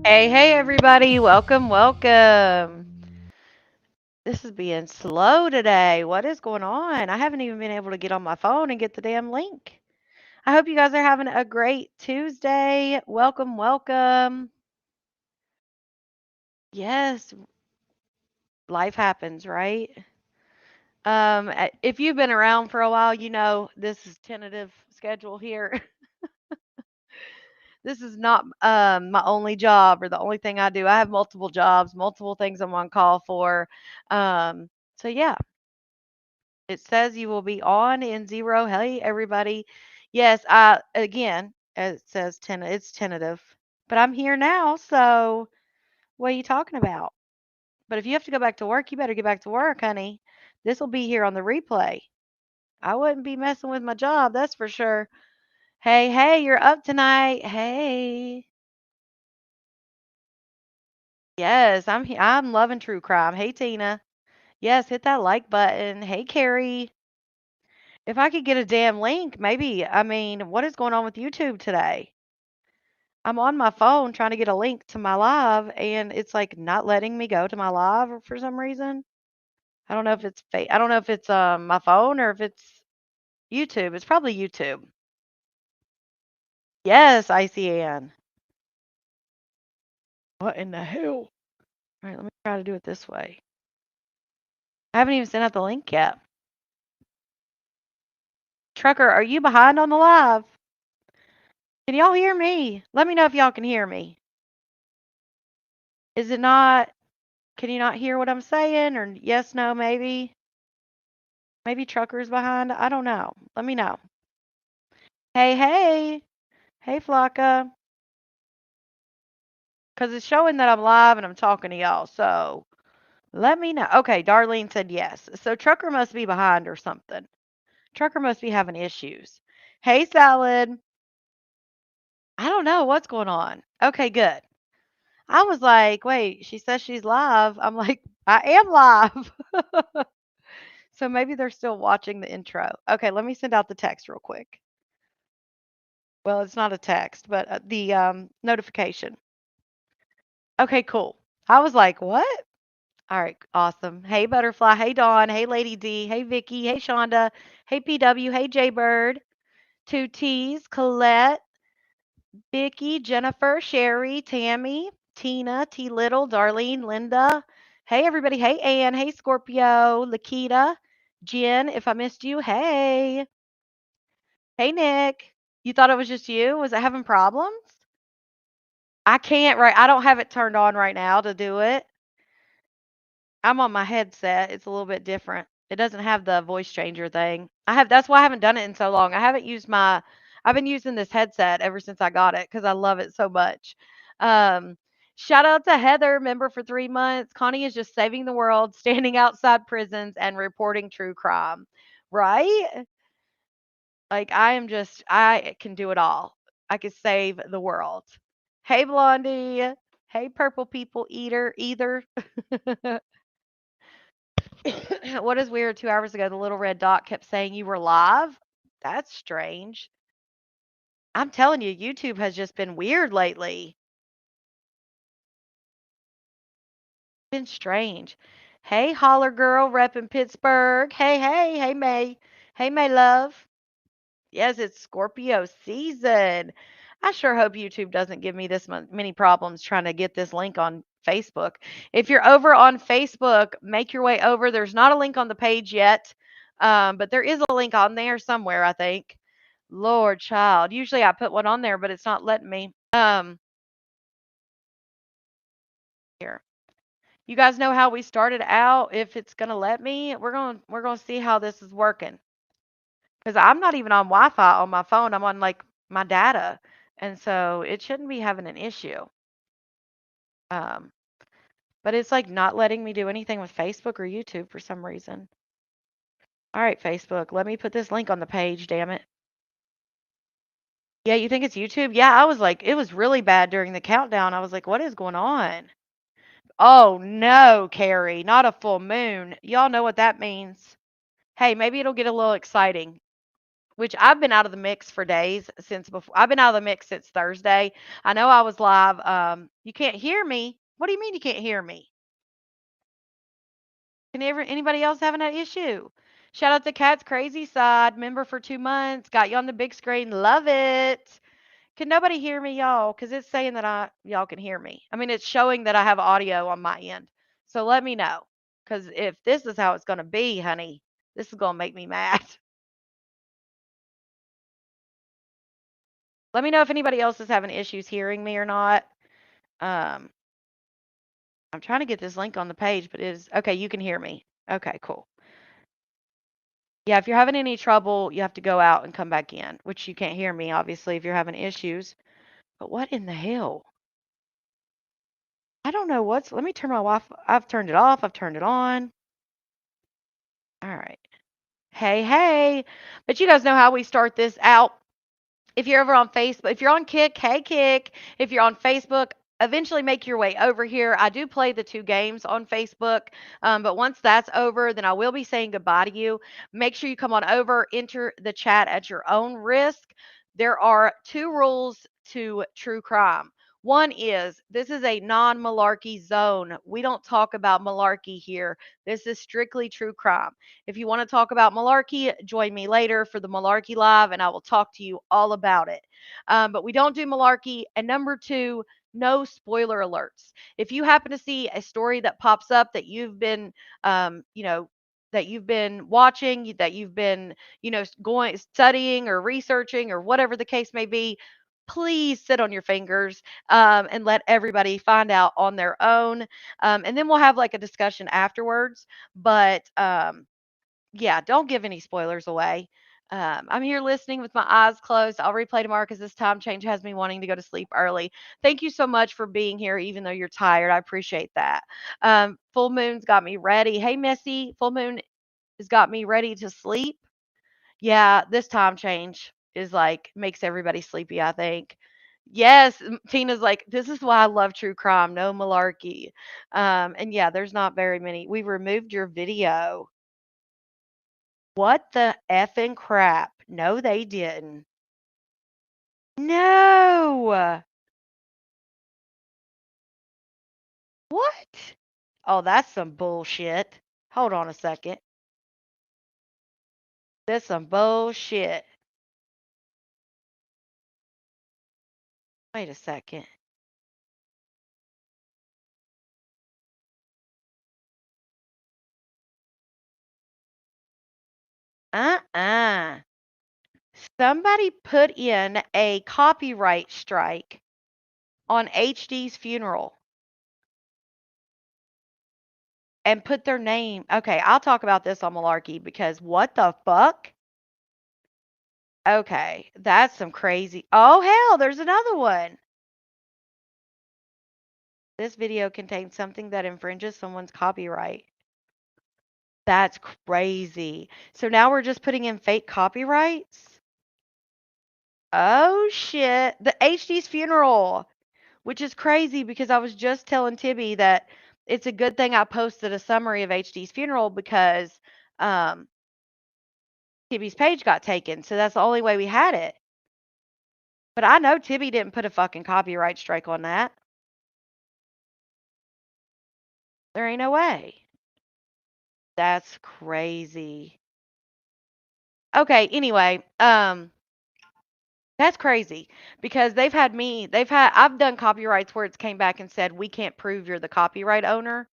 Hey, hey, everybody. Welcome, welcome. This is being slow today. What is going on? I haven't even been able to get on my phone and get the damn link. I hope you guys are having a great Tuesday. Welcome, welcome. Yes, life happens, right? If you've been around for a while, you know this is tentative schedule here. This is not my only job or the only thing I do. I have multiple jobs, multiple things I'm on call for. So yeah, it says you will be on in 0. Hey, everybody. Yes, again, it says it's tentative, but I'm here now, so what are you talking about? But if you have to go back to work, you better get back to work, honey. This will be here on the replay. I wouldn't be messing with my job, that's for sure. Hey, hey, you're up tonight. Hey. Yes, I'm loving true crime. Hey, Tina. Yes, hit that like button. Hey, Carrie. If I could get a damn link, maybe. I mean, what is going on with YouTube today? I'm on my phone trying to get a link to my live, and it's like not letting me go to my live for some reason. I don't know if it's I don't know if it's my phone or if it's YouTube. It's probably YouTube. Yes, ICAN. What in the hell? All right, let me try to do it this way. I haven't even sent out the link yet. Trucker, are you behind on the live? Can y'all hear me? Let me know if y'all can hear me. Is it not? Can you not hear what I'm saying? Or yes, no, maybe? Maybe Trucker's behind? I don't know. Let me know. Hey, hey. Hey, Flocka. Because it's showing that I'm live and I'm talking to y'all. So let me know. Okay, Darlene said yes. So Trucker must be behind or something. Trucker must be having issues. Hey, Salad. I don't know what's going on. Okay, good. I was like, wait, she says she's live. I'm like, I am live. So maybe they're still watching the intro. Okay, let me send out the text real quick. Well, it's not a text, but the notification. Okay, cool. I was like, what? All right, awesome. Hey, Butterfly. Hey, Dawn. Hey, Lady D. Hey, Vicky. Hey, Shonda. Hey, PW. Hey, Jaybird. Two T's. Colette. Vicky. Jennifer. Sherry. Tammy. Tina. T. Little. Darlene. Linda. Hey, everybody. Hey, Ann. Hey, Scorpio. Lakita. Jen. If I missed you, hey. Hey, Nick. You thought it was just you? Was it having problems? I can't right. I don't have it turned on right now to do it. I'm on my headset. It's a little bit different. It doesn't have the voice changer thing. That's why I haven't done it in so long. I've been using this headset ever since I got it because I love it so much. Um, Shout out to Heather, member for 3 months. Connie is just saving the world, standing outside prisons and reporting true crime. Right? Like I can do it all. I could save the world. Hey Blondie. Hey purple people eater either. What is weird? 2 hours ago, the little red dot kept saying you were live. That's strange. I'm telling you, YouTube has just been weird lately. Been strange. Hey, holler girl, rep in Pittsburgh. Hey, hey, hey, May. Hey, May, love. Yes, it's Scorpio season. I sure hope YouTube doesn't give me this many problems trying to get this link on Facebook. If you're over on Facebook, make your way over. There's not a link on the page yet, but there is a link on there somewhere, I think. Lord child. Usually I put one on there, but it's not letting me. Here. You guys know how we started out. If it's gonna let me, we're gonna see how this is working. Because I'm not even on Wi-Fi on my phone. I'm on like my data, and so it shouldn't be having an issue. Um, but it's like not letting me do anything with Facebook or YouTube for some reason. All right, Facebook, let me put this link on the page. Damn it. Yeah, you think it's YouTube? Yeah, I was like, it was really bad during the countdown. I was like, what is going on? Oh no, Carrie, not a full moon. Y'all know what that means. Hey, maybe it'll get a little exciting. which I've been out of the mix for days since before. I've been out of the mix since Thursday. I know I was live. You can't hear me. What do you mean you can't hear me? Anybody else having that issue? Shout out to Cat's Crazy Side, member for 2 months. Got you on the big screen. Love it. Can nobody hear me, y'all? Because it's saying that y'all can hear me. I mean, it's showing that I have audio on my end. So let me know. Because if this is how it's going to be, honey, this is going to make me mad. Let me know if anybody else is having issues hearing me or not. Um, I'm trying to get this link on the page, but it is okay. You can hear me. Okay, cool. Yeah, if you're having any trouble, you have to go out and come back in, which you can't hear me, obviously, if you're having issues. But what in the hell? I don't know let me turn my Wi-Fi. I've turned it off. I've turned it on. All right. Hey, hey. But you guys know how we start this out. If you're over on Facebook, if you're on Kick, hey Kick. If you're on Facebook, eventually make your way over here. I do play the 2 games on Facebook, but once that's over, then I will be saying goodbye to you. Make sure you come on over, enter the chat at your own risk. There are 2 rules to true crime. One is this is a non malarkey zone. We don't talk about malarkey here. This is strictly true crime. If you want to talk about malarkey, join me later for the malarkey live and I will talk to you all about it. But we don't do malarkey. And number 2, no spoiler alerts. If you happen to see a story that pops up that you've been, that you've been watching, that you've been, going studying or researching or whatever the case may be, please sit on your fingers and let everybody find out on their own. And then we'll have like a discussion afterwards. But yeah, don't give any spoilers away. I'm here listening with my eyes closed. I'll replay tomorrow because this time change has me wanting to go to sleep early. Thank you so much for being here, even though you're tired. I appreciate that. Full moon's got me ready. Hey, Missy, full moon has got me ready to sleep. Yeah, this time change is like makes everybody sleepy, I think. Yes, Tina's like, this is why I love true crime, no malarkey. And yeah, there's not very many. We removed your video. What the effing crap? No, they didn't. No. What? Oh, that's some bullshit. Hold on a second. That's some bullshit. Wait a second. Uh-uh. Somebody put in a copyright strike on HD's funeral and put their name. Okay, I'll talk about this on Malarkey because what the fuck? Okay, that's some crazy. Oh, hell, there's another one. This video contains something that infringes someone's copyright. That's crazy. So now we're just putting in fake copyrights? Oh, shit. The HD's funeral, which is crazy because I was just telling Tibby that it's a good thing I posted a summary of HD's funeral because um, Tibby's page got taken. So that's the only way we had it. But I know Tibby didn't put a fucking copyright strike on that. There ain't no way. That's crazy. Okay, anyway, that's crazy because I've done copyrights where it's came back and said we can't prove you're the copyright owner.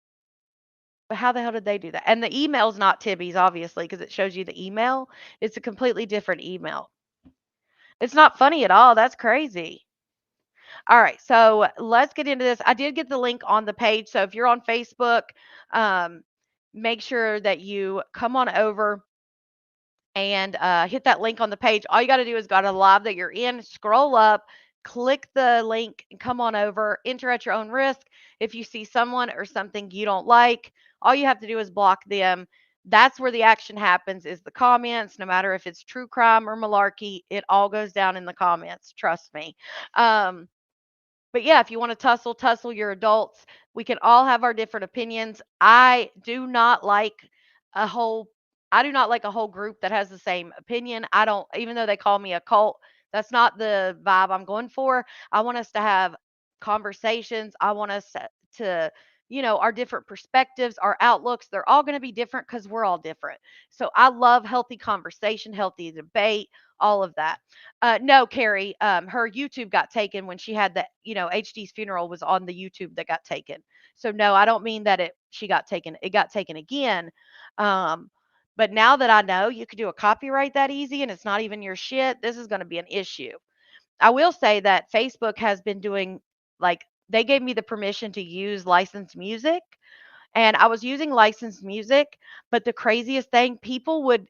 But how the hell did they do that? And the email's not Tibby's, obviously, because it shows you the email. It's a completely different email. It's not funny at all. That's crazy. All right, so let's get into this. I did get the link on the page. So if you're on Facebook, um, make sure that you come on over and hit that link on the page. All you got to do is go to the live that you're in, scroll up, click the link, and come on over, enter at your own risk. If you see someone or something you don't like, all you have to do is block them. That's where the action happens is the comments. No matter if it's true crime or malarkey, it all goes down in the comments. Trust me. But yeah, if you want to tussle, you're adults. We can all have our different opinions. I do not like a whole I do not like a whole group that has the same opinion. I don't, even though they call me a cult, that's not the vibe I'm going for. I want us to have conversations. I want us to our different perspectives, our outlooks, they're all going to be different because we're all different. So I love healthy conversation, healthy debate, all of that. No, Carrie, her YouTube got taken when she had HD's funeral was on the YouTube that got taken. So no, I don't mean that she got taken. It got taken again. Um, but now that I know you could do a copyright that easy and it's not even your shit, this is going to be an issue. I will say that Facebook has been doing, like, they gave me the permission to use licensed music, and I was using licensed music, but the craziest thing, people would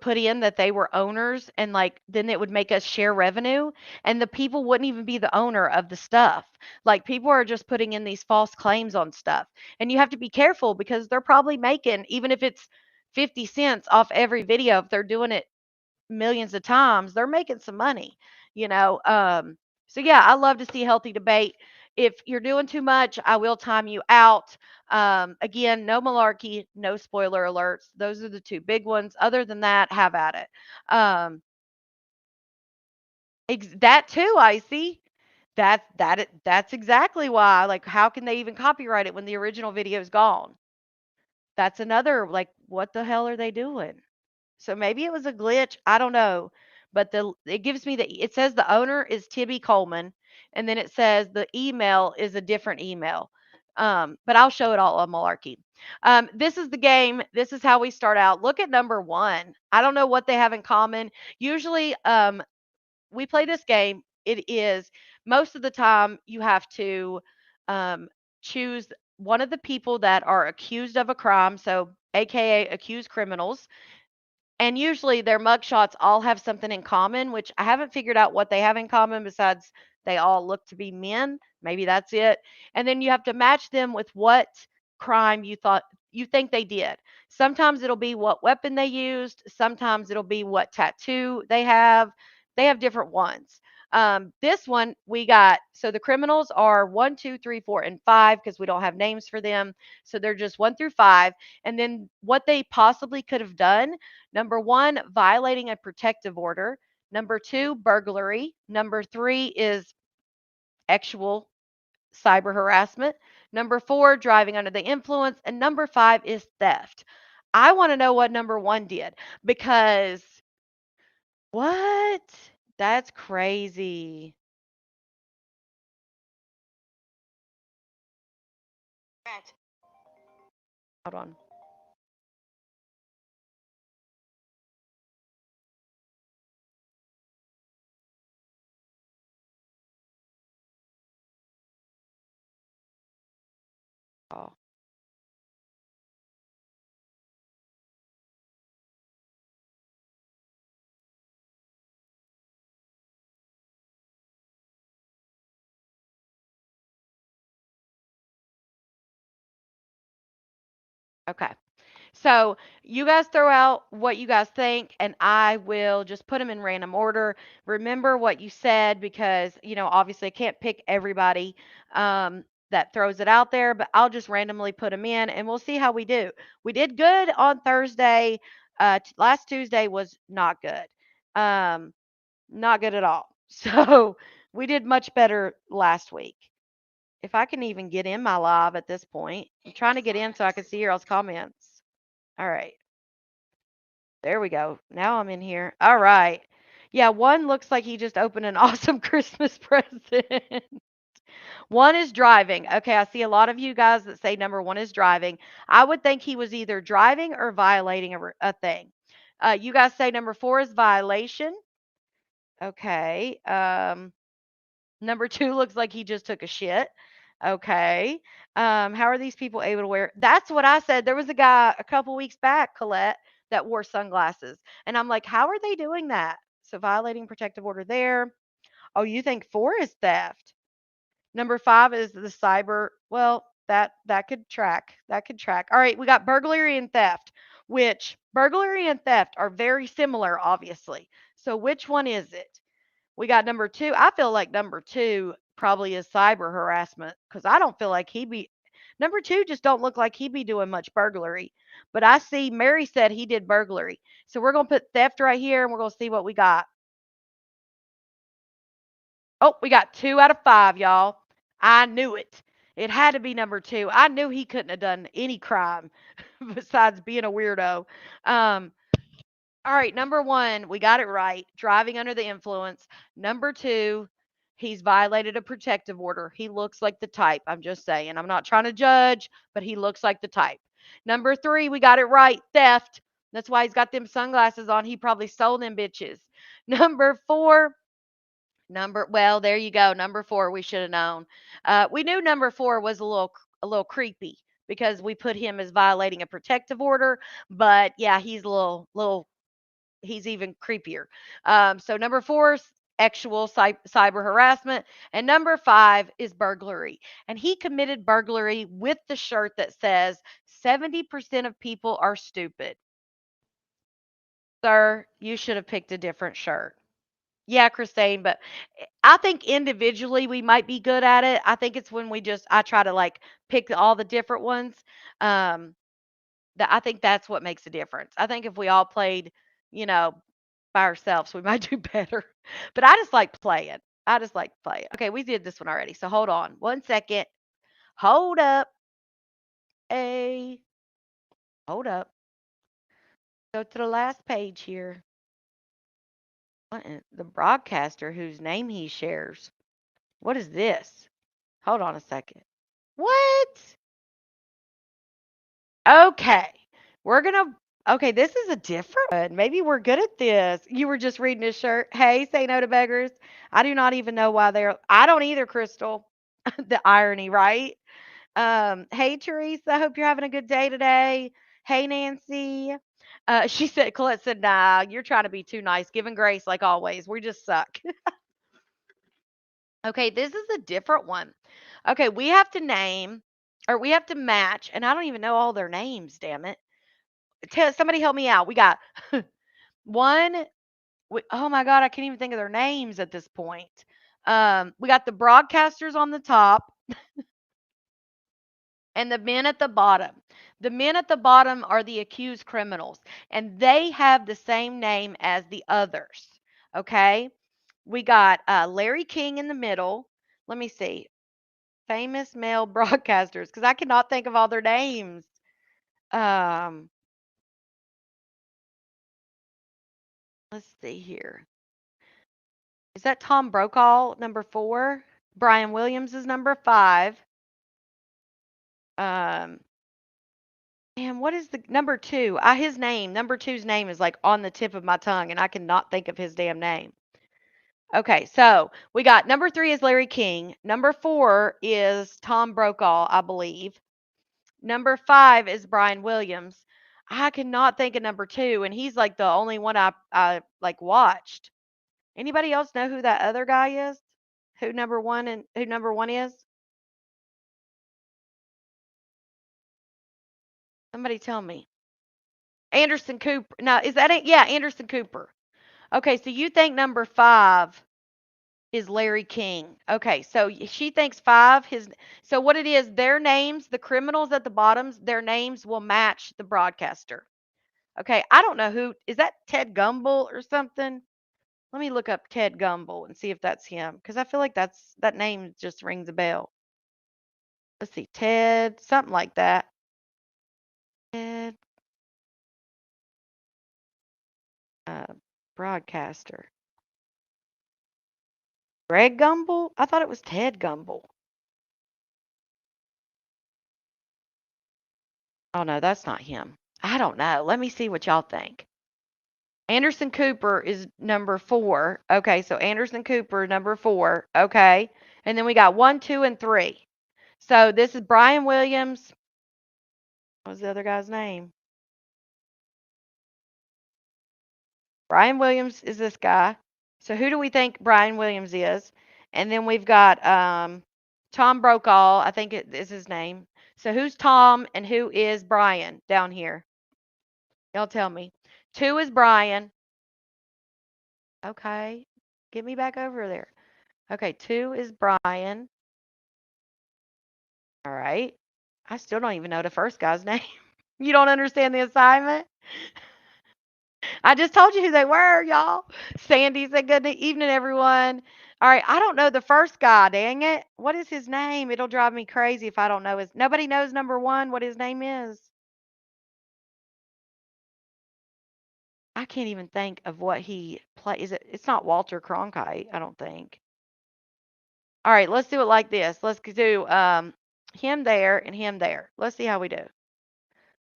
put in that they were owners, and like then it would make us share revenue, and the people wouldn't even be the owner of the stuff. Like, people are just putting in these false claims on stuff, and you have to be careful because they're probably making, even if it's 50 cents off every video, if they're doing it millions of times, they're making some money, you know. So yeah, I love to see healthy debate. If you're doing too much, I will time you out. Again, no malarkey, no spoiler alerts. Those are the two big ones. Other than that, have at it. Um, that too, I see. That's exactly why. Like, how can they even copyright it when the original video is gone? That's another, like, what the hell are they doing? So maybe it was a glitch, I don't know, but it gives me it says the owner is Tibby Coleman, and then it says the email is a different email. But I'll show it all on Malarkey. This is the game. This is how we start out. Look at number one. I don't know what they have in common. Usually, we play this game. It is most of the time you have to um, choose one of the people that are accused of a crime, so AKA accused criminals, and usually their mugshots all have something in common, which I haven't figured out what they have in common besides they all look to be men. Maybe that's it. And then you have to match them with what crime you think they did. Sometimes it'll be what weapon they used, sometimes it'll be what tattoo they have. They have different ones. This one we got, so the criminals are one, two, three, four, and five because we don't have names for them. So they're just one through five. And then what they possibly could have done: number one, violating a protective order. Number two, burglary. Number three is actual cyber harassment. Number four, driving under the influence. And number five is theft. I want to know what number one did because what? That's crazy. Hold on. Oh, okay. So you guys throw out what you guys think, and I will just put them in random order. Remember what you said because, obviously I can't pick everybody that throws it out there, but I'll just randomly put them in and we'll see how we do. We did good on Thursday. Last Tuesday was not good. Um, Not good at all. So we did much better last week. If I can even get in my live at this point, I'm trying to get in so I can see your all's comments. All right. There we go. Now I'm in here. All right. Yeah, one looks like he just opened an awesome Christmas present. One is driving. Okay, I see a lot of you guys that say number one is driving. I would think he was either driving or violating a thing. You guys say number four is violation. Okay. Number two looks like he just took a shit. Okay. How are these people able to wear? That's what I said. There was a guy a couple weeks back, Colette, that wore sunglasses. And I'm like, how are they doing that? So violating protective order there. Oh, you think four is theft? Number five is the cyber. Well, that could track. That could track. All right, we got burglary and theft, which burglary and theft are very similar, obviously. So which one is it? We got number two. I feel like number two probably is cyber harassment because I don't feel like he be. Number 2 just don't look like he'd be doing much burglary. But I see Mary said he did burglary. So we're going to put theft right here and we're going to see what we got. Oh, we got 2 out of 5, y'all. I knew it. It had to be number 2. I knew he couldn't have done any crime besides being a weirdo. Um, all right, number 1, we got it right. Driving under the influence. Number 2, he's violated a protective order. He looks like the type. I'm just saying. I'm not trying to judge, but he looks like the type. Number 3, we got it right. Theft. That's why he's got them sunglasses on. He probably sold them bitches. Number 4, well, there you go. Number 4, we should have known. We knew number 4 was a little creepy because we put him as violating a protective order. But yeah, he's a little he's even creepier. So number 4 is actual cyber harassment, and number 5 is burglary. And he committed burglary with the shirt that says 70% of people are stupid. Sir, you should have picked a different shirt. Yeah, Christine, but I think individually we might be good at it. I think it's when I try to like pick all the different ones. Um, that I think that's what makes a difference. I think if we all played, you know, by ourselves, we might do better. But I just like playing. I just like playing. Okay, we did this one already. So hold on 1 second. Hold up. A hold up. Go to the last page here. The broadcaster whose name he shares. What is this? Hold on a second. What? Okay. We're gonna okay, this is a different one. Maybe we're good at this. You were just reading his shirt. Hey, say no to beggars. I do not even know why they're I don't either, Crystal. The irony, right? Hey Teresa, hope you're having a good day today. Hey Nancy. She said Colette said, nah, you're trying to be too nice, giving grace like always. We just suck. Okay, this is a different one. Okay, we have to name or we have to match, and I don't even know all their names, damn it. Somebody help me out. We got one. Oh my God, I can't even think of their names at this point. We got the broadcasters on the top and the men at the bottom. The men at the bottom are the accused criminals, and they have the same name as the others. Okay, we got Larry King in the middle. Let me see. Famous male broadcasters, because I cannot think of all their names. Um, let's see here. Is that Tom Brokaw, number 4? Brian Williams is number 5. Um, and what is the number 2? His name, number two's name is like on the tip of my tongue, and I cannot think of his damn name. Okay, so we got number 3 is Larry King. Number 4 is Tom Brokaw, I believe. Number 5 is Brian Williams. I cannot think of number 2, and he's like the only one I like watched. Anybody else know who that other guy is? Who number 1 is? Somebody tell me. Anderson Cooper. No, is that it? Yeah, Anderson Cooper. Okay, so you think number 5 is Larry King. Okay, so she thinks 5 his so what it is, their names, the criminals at the bottoms, their names will match the broadcaster. Okay, I don't know who is that Ted Gumble or something? Let me look up Ted Gumble and see if that's him because I feel like that name just rings a bell. Let's see, Ted, something like that. Ted uh, broadcaster. Greg Gumble? I thought it was Ted Gumble. Oh no, that's not him. I don't know. Let me see what y'all think. Anderson Cooper is number 4. Okay, so Anderson Cooper, number 4. Okay. And then we got 1, 2, and 3. So this is Brian Williams. What was the other guy's name? Brian Williams is this guy. So who do we think Brian Williams is? And then we've got Tom Brokaw. I think it is his name. So who's Tom and who is Brian down here? Y'all tell me. 2 is Brian. Okay. Get me back over there. Okay, 2 is Brian. All right. I still don't even know the first guy's name. You don't understand the assignment? I just told you who they were, y'all. Sandy said, "Good evening, everyone." All right, I don't know the first guy. Dang it! What is his name? It'll drive me crazy if I don't know his. Nobody knows number one what his name is. I can't even think of what he play. Is it? It's not Walter Cronkite. I don't think. All right, let's do it like this. Let's do him there and him there. Let's see how we do.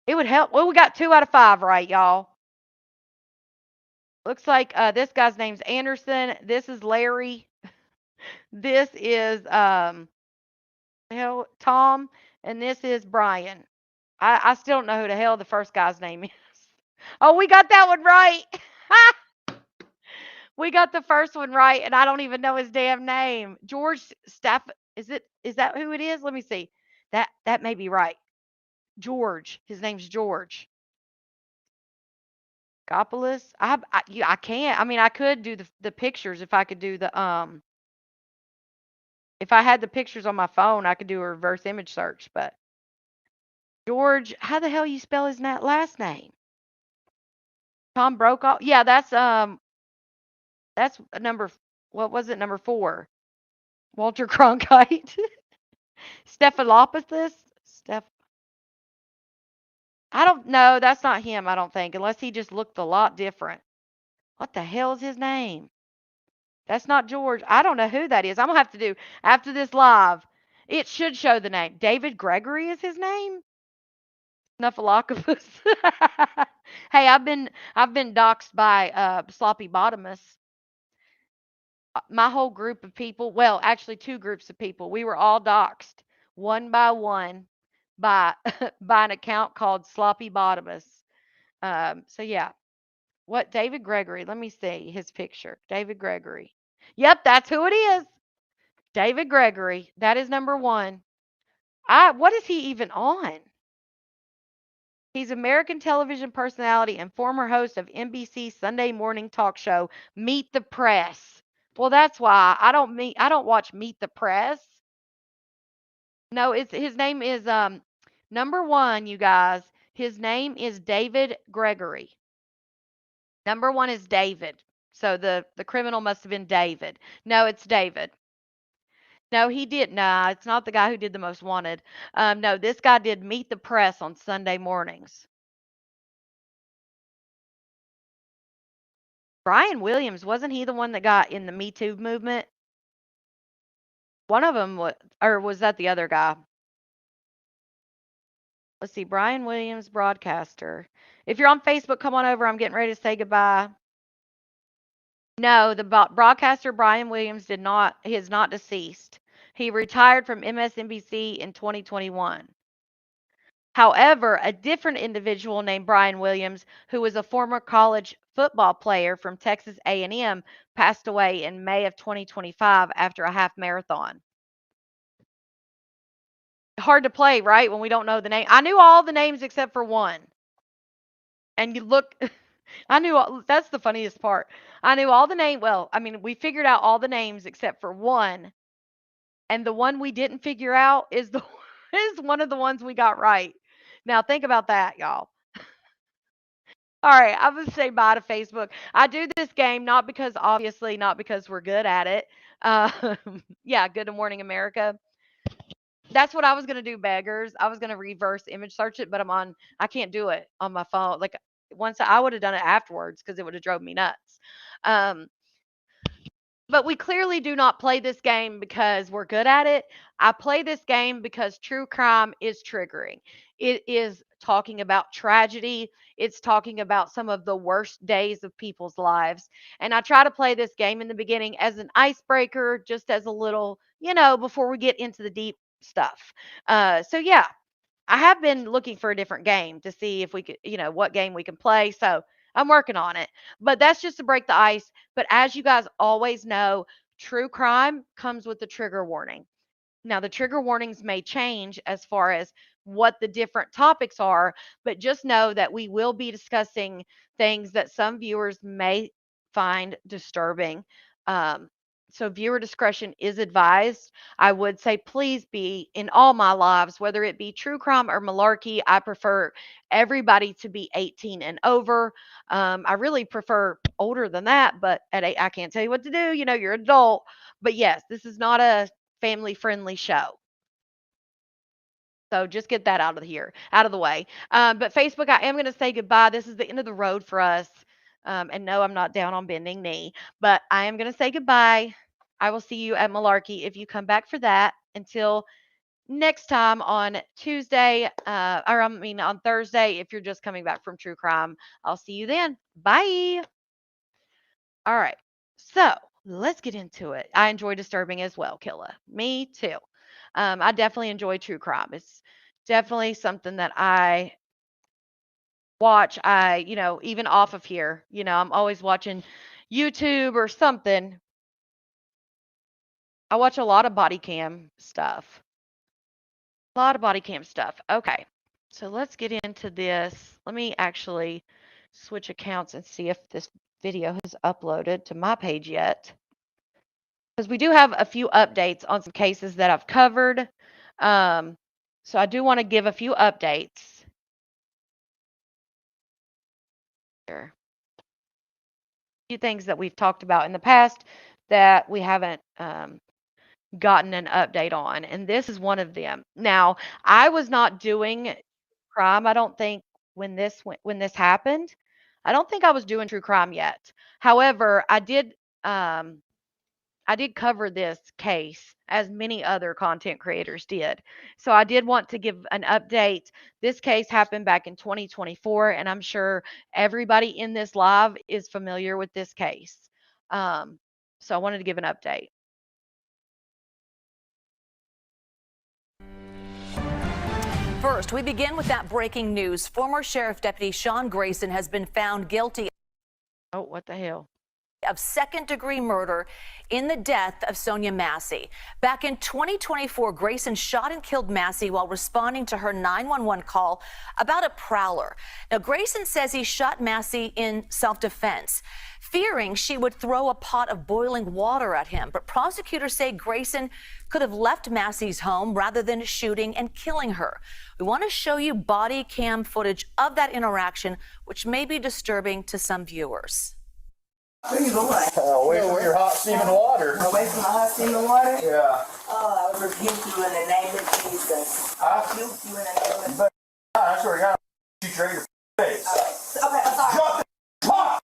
It would help. Well, we got 2 out of 5 right, y'all. Looks like this guy's name's Anderson. This is Larry. This is hell Tom, and this is Brian. I still don't know who the hell the first guy's name is. Oh, we got that one right. We got the first one right, and I don't even know his damn name. George Staff. Is that who it is? Let me see. That may be right. George. His name's George. Gopolis. I can't. I mean, I could do the pictures if I could do the if I had the pictures on my phone, I could do a reverse image search. But George, how the hell you spell his last name? Tom Brokaw. Yeah, that's number. What was it? Number 4. Walter Cronkite. Stephanopoulos. Steph. I don't know. That's not him. I don't think, unless he just looked a lot different. What the hell is his name? That's not George. I don't know who that is. I'm gonna have to do after this live. It should show the name. David Gregory is his name. Snuffleupagus. Hey, I've been doxxed by Sloppy Bottomus. My whole group of people, well, actually 2 groups of people, we were all doxxed one by one by by an account called Sloppy Bottomus. So yeah, what David Gregory? Let me see his picture. David Gregory. Yep, that's who it is. David Gregory. That is number 1. What is he even on? He's American television personality and former host of NBC Sunday morning talk show Meet the Press. Well, that's why I don't watch Meet the Press. No, it's his name is number 1, you guys. His name is David Gregory. Number 1 is David. So the criminal must have been David. No, it's David. No, he did. Nah, it's not the guy who did the most wanted. No, this guy did Meet the Press on Sunday mornings. Brian Williams, wasn't he the one that got in the Me Too movement? One of them was, or was that the other guy? Let's see, Brian Williams, broadcaster. If you're on Facebook, come on over. I'm getting ready to say goodbye. No, the broadcaster Brian Williams did not. He is not deceased. He retired from MSNBC in 2021. However, a different individual named Brian Williams, who was a former college football player from Texas A&M, passed away in May of 2025 after a half marathon. Hard to play, right? When we don't know the name. I knew all the names except for one. And you look I knew that's the funniest part. I knew all the name well, I mean, we figured out all the names except for one, and the one we didn't figure out is the is one of the ones we got right. Now think about that, y'all. All right, I'm gonna say bye to Facebook. I do this game not because obviously not because we're good at it. Uh, yeah, good morning America. That's what I was gonna do, beggars. I was gonna reverse image search it, but I can't do it on my phone. Like once I would have done it afterwards because it would have drove me nuts. Um, but we clearly do not play this game because we're good at it. I play this game because true crime is triggering. It is talking about tragedy. It's talking about some of the worst days of people's lives. And I try to play this game in the beginning as an icebreaker, just as a little, before we get into the deep stuff. So yeah, I have been looking for a different game to see if we could, what game we can play. So I'm working on it. But that's just to break the ice. But as you guys always know, true crime comes with a trigger warning. Now, the trigger warnings may change as far as what the different topics are, but just know that we will be discussing things that some viewers may find disturbing. Um, So viewer discretion is advised. I would say please be in all my lives, whether it be true crime or malarkey. I prefer everybody to be 18 and over. I really prefer older than that, but I can't tell you what to do. You know, you're an adult. But yes, this is not a family friendly show. So just get that out of the way. But Facebook, I am going to say goodbye. This is the end of the road for us. And no, I'm not down on bending knee, but I am going to say goodbye. I will see you at Malarkey if you come back for that. Until next time on Tuesday, or I mean on Thursday, if you're just coming back from True Crime, I'll see you then. Bye. All right. So let's get into it. I enjoy disturbing as well, Killa. Me too. I definitely enjoy true crime. It's definitely something that I watch. Even off of here, I'm always watching YouTube or something. I watch a lot of body cam stuff. A lot of body cam stuff. Okay. So let's get into this. Let me actually switch accounts and see if this video has uploaded to my page yet. Because we do have a few updates on some cases that I've covered. So I do want to give a few updates here. A few things that we've talked about in the past that we haven't gotten an update on, and this is one of them. Now, I was not doing crime. I don't think when this happened. I don't think I was doing true crime yet. However, I did cover this case as many other content creators did. So I did want to give an update. This case happened back in 2024, and I'm sure everybody in this live is familiar with this case. So I wanted to give an update. First, we begin with that breaking news. Former Sheriff Deputy Sean Grayson has been found guilty. Oh, what the hell? Of second-degree murder in the death of Sonia Massey. Back in 2024, Grayson shot and killed Massey while responding to her 911 call about a prowler. Now, Grayson says he shot Massey in self-defense, fearing she would throw a pot of boiling water at him. But prosecutors say Grayson could have left Massey's home rather than shooting and killing her. We want to show you body cam footage of that interaction, which may be disturbing to some viewers. Where you going? Away from your hot steaming water. Away from the hot steaming water? Yeah. Oh, I rebuke you in the name of Jesus. I rebuke you in the name of Jesus. I swear to God, shoot you in your face. Okay, I'm sorry. Drop the pot!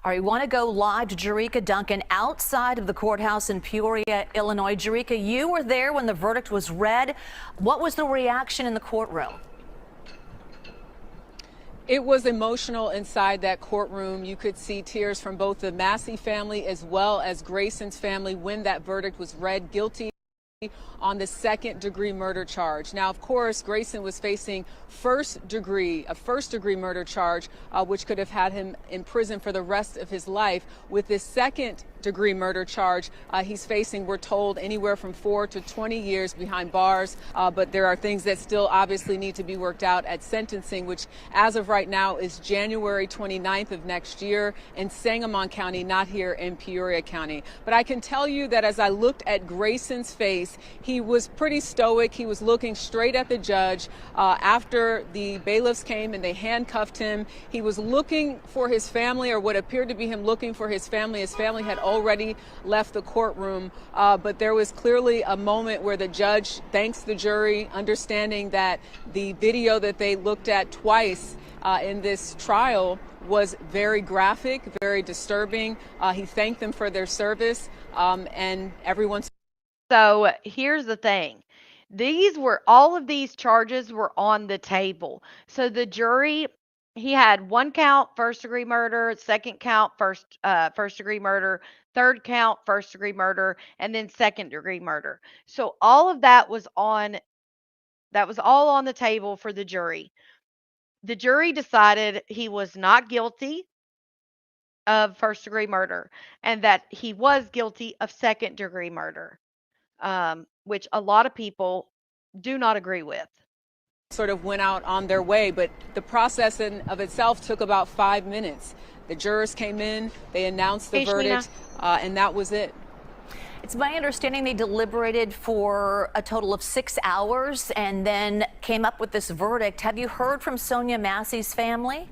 All right, we want to go live to Jerika Duncan outside of the courthouse in Peoria, Illinois. Jerika, you were there when the verdict was read. What was the reaction in the courtroom? It was emotional inside that courtroom. You could see tears from both the Massey family as well as Grayson's family when that verdict was read guilty on the second-degree murder charge. Now, of course, Grayson was facing a first-degree murder charge, which could have had him in prison for the rest of his life. With this second-degree murder charge, he's facing, we're told, anywhere from 4 to 20 years behind bars. But there are things that still obviously need to be worked out at sentencing, which as of right now is January 29th of next year in Sangamon County, not here in Peoria County. But I can tell you that as I looked at Grayson's face, he was pretty stoic. He was looking straight at the judge. After the bailiffs came and they handcuffed him, he was looking for his family, or what appeared to be him looking for his family. His family had already left the courtroom, but there was clearly a moment where the judge thanks the jury, understanding that the video that they looked at twice in this trial was very graphic, very disturbing. He thanked them for their service, and everyone's. So here's the thing. All of these charges were on the table. So the jury, he had one count, first degree murder, second count, first degree murder, third count, first degree murder, and then second degree murder. So all of that was all on the table for the jury. The jury decided he was not guilty of first degree murder and that he was guilty of second degree murder. Which a lot of people do not agree with. Sort of went out on their way, but the process in of itself took about 5 minutes. The jurors came in, they announced the verdict, and that was it. It's my understanding they deliberated for a total of 6 hours and then came up with this verdict. Have you heard from Sonia Massey's family?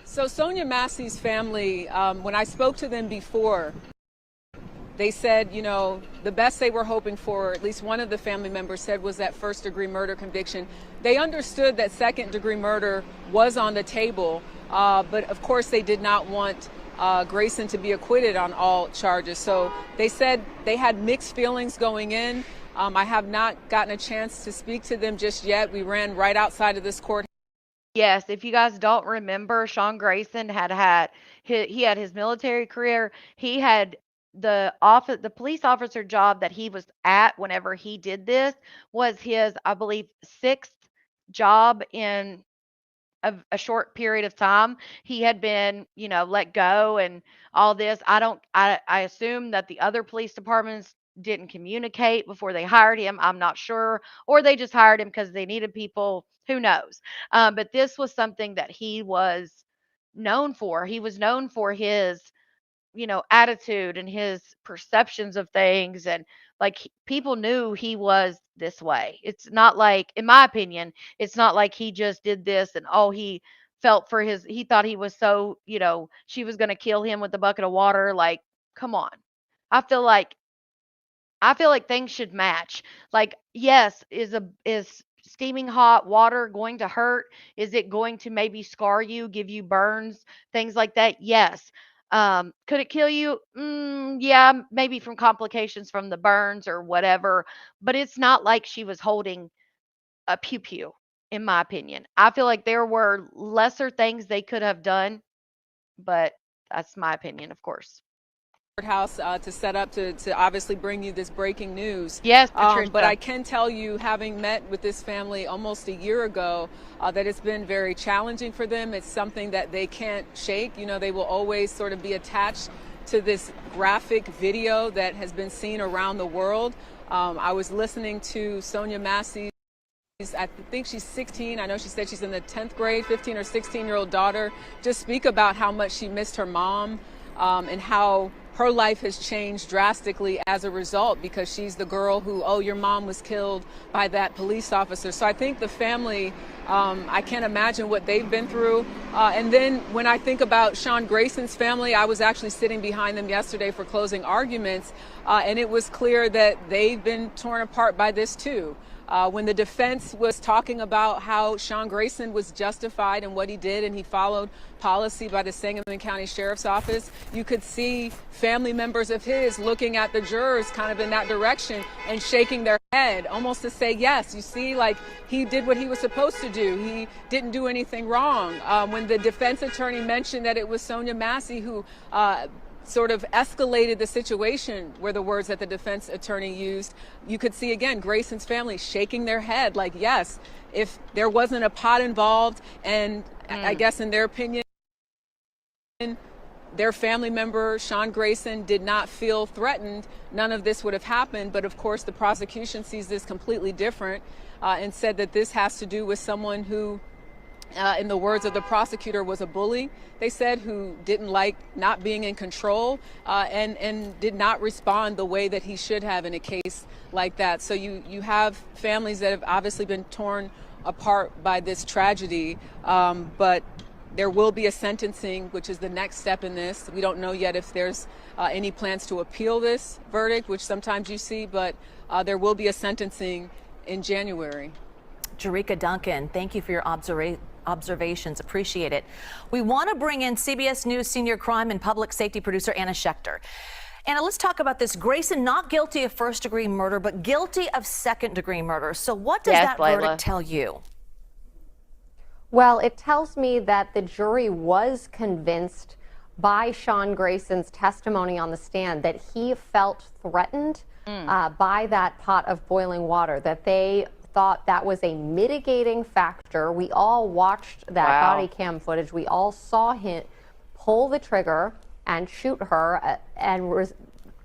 So Sonia Massey's family, when I spoke to them before, they said, you know, the best they were hoping for, at least one of the family members said, was that first-degree murder conviction. They understood that second-degree murder was on the table, but of course they did not want Grayson to be acquitted on all charges. So they said they had mixed feelings going in. I have not gotten a chance to speak to them just yet. We ran right outside of this court. Yes, if you guys don't remember, Sean Grayson had he had his military career. He had the police officer job that he was at whenever he did this was his, I believe, sixth job in a short period of time. He had been, let go and all this. I assume that the other police departments didn't communicate before they hired him. I'm not sure. Or they just hired him because they needed people. Who knows? But this was something that he was known for. He was known for his attitude and his perceptions of things, and like people knew he was this way. It's not like, in my opinion, it's not like he just did this and he felt for he thought he was so, she was going to kill him with a bucket of water. Like, come on. I feel like things should match. Like, yes, is steaming hot water going to hurt? Is it going to maybe scar you, give you burns, things like that? Yes. Could it kill you? Yeah, maybe from complications from the burns or whatever. But it's not like she was holding a pew pew, in my opinion. I feel like there were lesser things they could have done, but that's my opinion, of course. Courthouse to set up to obviously bring you this breaking news. Yes, Patricia. But I can tell you, having met with this family almost a year ago, that it's been very challenging for them. It's something that they can't shake. You know, they will always sort of be attached to this graphic video that has been seen around the world. I was listening to Sonia Massey. I think she's 16. I know she said she's in the 10th grade, 15 or 16-year-old daughter, just speak about how much she missed her mom, and how her life has changed drastically as a result, because she's the girl who, your mom was killed by that police officer. So I think the family, I can't imagine what they've been through. And then when I think about Sean Grayson's family, I was actually sitting behind them yesterday for closing arguments, and it was clear that they've been torn apart by this too. When the defense was talking about how Sean Grayson was justified in what he did and he followed policy by the Sangamon County Sheriff's Office, you could see family members of his looking at the jurors kind of in that direction and shaking their head, almost to say, yes, you see, like, he did what he was supposed to do. He didn't do anything wrong. When the defense attorney mentioned that it was Sonia Massey who sort of escalated the situation, were the words that the defense attorney used, you could see again Grayson's family shaking their head like, yes, if there wasn't a pot involved, and I guess in their opinion, their family member, Sean Grayson, did not feel threatened, none of this would have happened. But of course, the prosecution sees this completely different, and said that this has to do with someone who, in the words of the prosecutor, was a bully, they said, who didn't like not being in control, and did not respond the way that he should have in a case like that. So you have families that have obviously been torn apart by this tragedy, but there will be a sentencing, which is the next step in this. We don't know yet if there's any plans to appeal this verdict, which sometimes you see, but there will be a sentencing in January. Jerika Duncan, thank you for your observations. Appreciate it. We want to bring in CBS News senior crime and public safety producer Anna Schechter. Anna, let's talk about this. Grayson not guilty of first-degree murder, but guilty of second-degree murder. So what does that verdict tell you? Well, it tells me that the jury was convinced by Sean Grayson's testimony on the stand that he felt threatened by that pot of boiling water, that they thought that was a mitigating factor. We all watched that body cam footage. We all saw him pull the trigger and shoot her and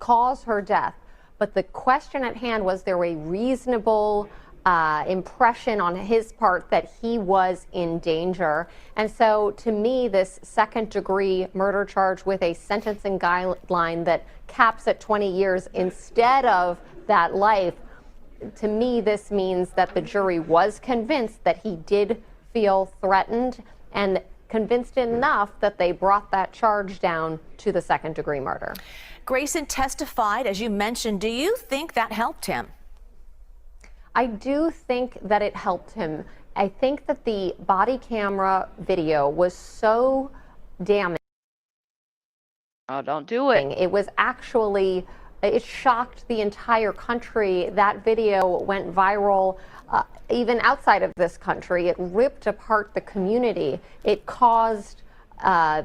cause her death. But the question at hand, was there a reasonable impression on his part that he was in danger. And so to me, this second-degree murder charge with a sentencing guideline that caps at 20 years instead of that life, to me, this means that the jury was convinced that he did feel threatened and convinced enough that they brought that charge down to the second-degree murder. Grayson testified, as you mentioned. Do you think that helped him? I do think that it helped him. I think that the body camera video was so damning. Oh, don't do it. It was actually, it shocked the entire country. That video went viral even outside of this country. It ripped apart the community. It caused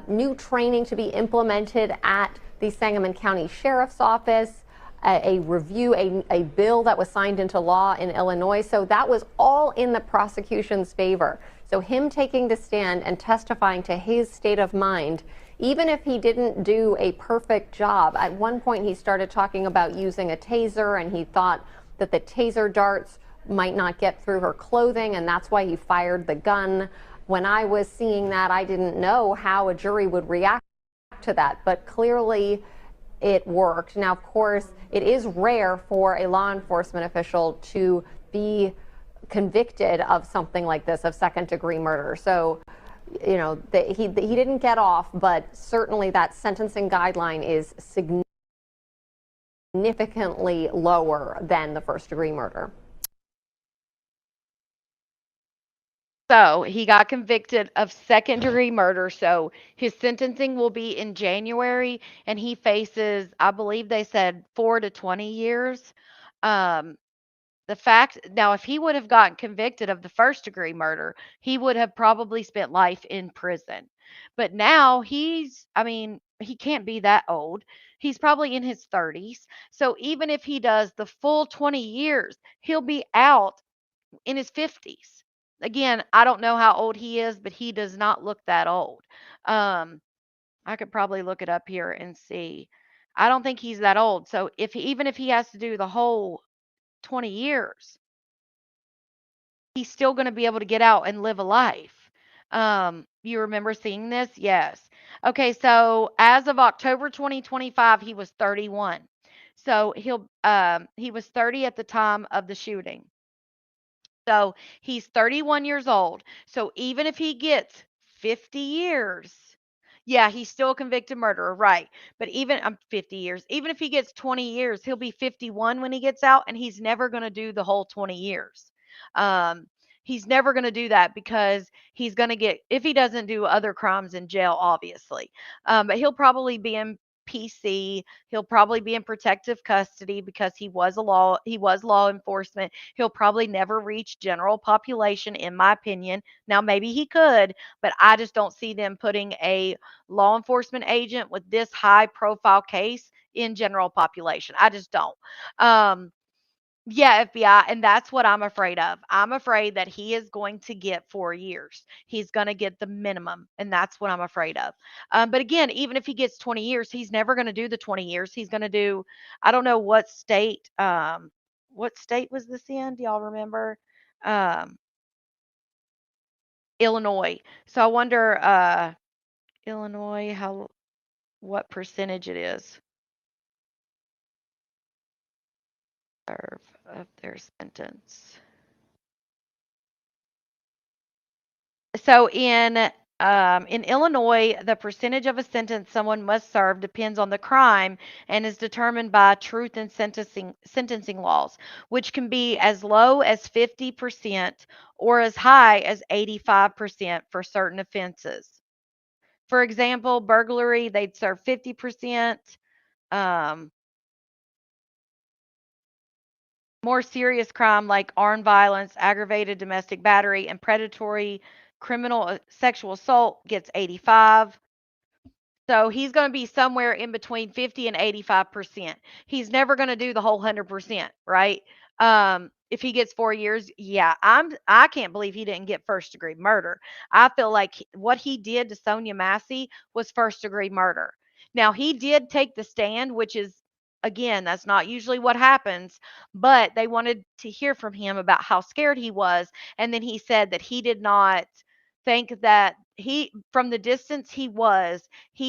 new training to be implemented at the Sangamon County Sheriff's Office, a review, a bill that was signed into law in Illinois. So that was all in the prosecution's favor. So him taking the stand and testifying to his state of mind, even if he didn't do a perfect job, at one point he started talking about using a taser, and he thought that the taser darts might not get through her clothing, and that's why he fired the gun. When I was seeing that, I didn't know how a jury would react to that, but clearly it worked. Now, of course, it is rare for a law enforcement official to be convicted of something like this, of second-degree murder. So, you know, he didn't get off, but certainly that sentencing guideline is significantly lower than the first-degree murder. So he got convicted of second degree murder. So his sentencing will be in January, and he faces, I believe they said 4 to 20 years. Um, the fact now, if he would have gotten convicted of the first degree murder, he would have probably spent life in prison. But now I mean, he can't be that old. He's probably in his 30s. So even if he does the full 20 years, he'll be out in his 50s. Again, I don't know how old he is, but he does not look that old. Um, I could probably look it up here and see. I don't think he's that old. So even if he has to do the whole 20 years, he's still going to be able to get out and live a life. You remember seeing this? Yes. Okay, so as of October 2025, he was 31. So he was 30 at the time of the shooting. So he's 31 years old. So even if he gets 50 years, yeah, he's still a convicted murderer, right? But even I'm 50 years. Even if he gets 20 years, he'll be 51 when he gets out, and he's never going to do the whole 20 years. Um, he's never going to do that because he's going to get, if he doesn't do other crimes, in jail, obviously. But he'll probably be in PC. He'll probably be in protective custody because he was law enforcement. He'll probably never reach general population, in my opinion. Now maybe he could, but I just don't see them putting a law enforcement agent with this high profile case in general population. I just don't. Um, yeah, FBI, and that's what I'm afraid of. I'm afraid that he is going to get 4 years. He's going to get the minimum, and that's what I'm afraid of. But again, even if he gets 20 years, he's never going to do the 20 years. He's going to do, I don't know what state. What state was this in? Do y'all remember? Um, Illinois. So I wonder, Illinois, what percentage it is of their sentence. So in Illinois, the percentage of a sentence someone must serve depends on the crime and is determined by truth in sentencing laws, which can be as low as 50% or as high as 85% for certain offenses. For example, burglary, they'd serve 50%. Um, More serious crime like armed violence, aggravated domestic battery, and predatory criminal sexual assault gets 85. So he's going to be somewhere in between 50 and 85%. He's never going to do the whole 100%, right? If he gets 4 years, yeah, I can't believe he didn't get first degree murder. I feel like what he did to Sonia Massey was first degree murder. Now he did take the stand, which is Again, that's not usually what happens, but they wanted to hear from him about how scared he was. And then he said that he did not think that from the distance he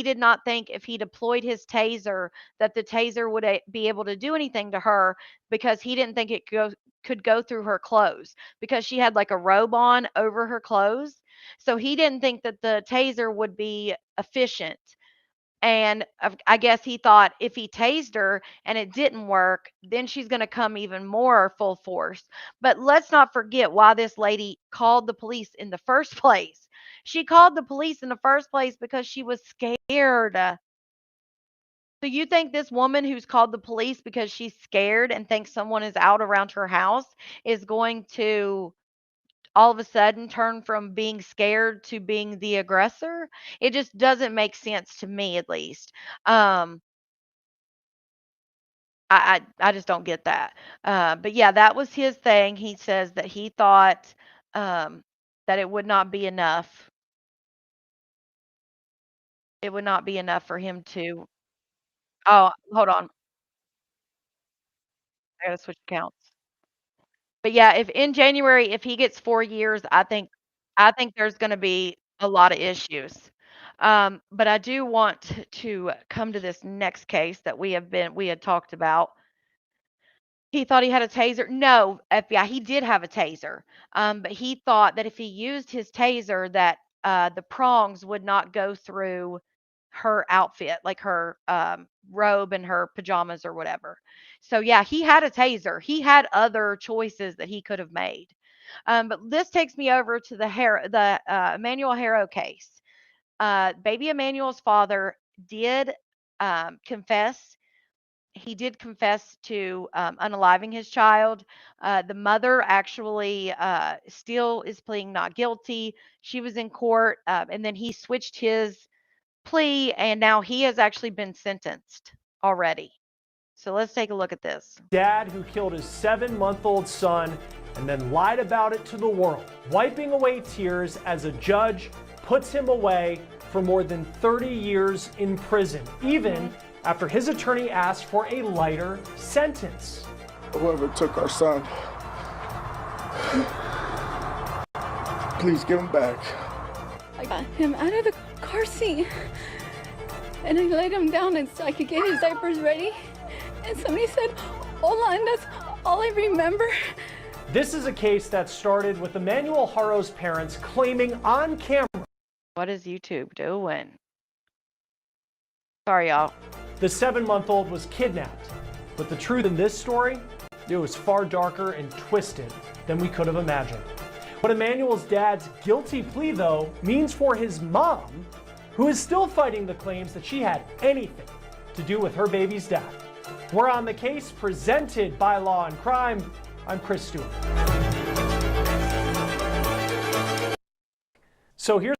did not think if he deployed his taser that the taser would be able to do anything to her because he didn't think it could go through her clothes because she had like a robe on over her clothes. So he didn't think that the taser would be efficient. And I guess he thought if he tased her and it didn't work, then she's going to come even more full force. But let's not forget why this lady called the police in the first place. She called the police in the first place because she was scared. So you think this woman who's called the police because she's scared and thinks someone is out around her house is going to all of a sudden turn from being scared to being the aggressor? It just doesn't make sense to me, at least. Um, I just don't get that. But yeah, that was his thing. He says that he thought that it would not be enough. It would not be enough for him to. Oh, hold on. I gotta switch accounts. But yeah, if in January, if he gets 4 years, I think there's gonna be a lot of issues. But I do want to come to this next case that we had talked about. He thought he had a taser. No, FBI, he did have a taser. But he thought that if he used his taser, that the prongs would not go through her outfit, like her robe and her pajamas or whatever. So yeah, he had a taser. He had other choices that he could have made. But this takes me over to the Emmanuel Harrow case. Baby Emmanuel's father did confess. He did confess to unaliving his child. The mother actually still is pleading not guilty. She was in court, and then he switched his plea, and now he has actually been sentenced already. So let's take a look at this. Dad who killed his 7-month-old son and then lied about it to the world, wiping away tears as a judge puts him away for more than 30 years in prison, even after his attorney asked for a lighter sentence. Whoever took our son, please give him back. I got him out of the car seat and I laid him down and so I could get his diapers ready. And somebody said, "Hola," and that's all I remember. This is a case that started with Emmanuel Harrow's parents claiming on camera. What is YouTube doing? Sorry, y'all. The 7-month-old was kidnapped. But the truth in this story, it was far darker and twisted than we could have imagined. What Emmanuel's dad's guilty plea, though, means for his mom, who is still fighting the claims that she had anything to do with her baby's death. We're on the case presented by Law and Crime. I'm Chris Stewart. So here's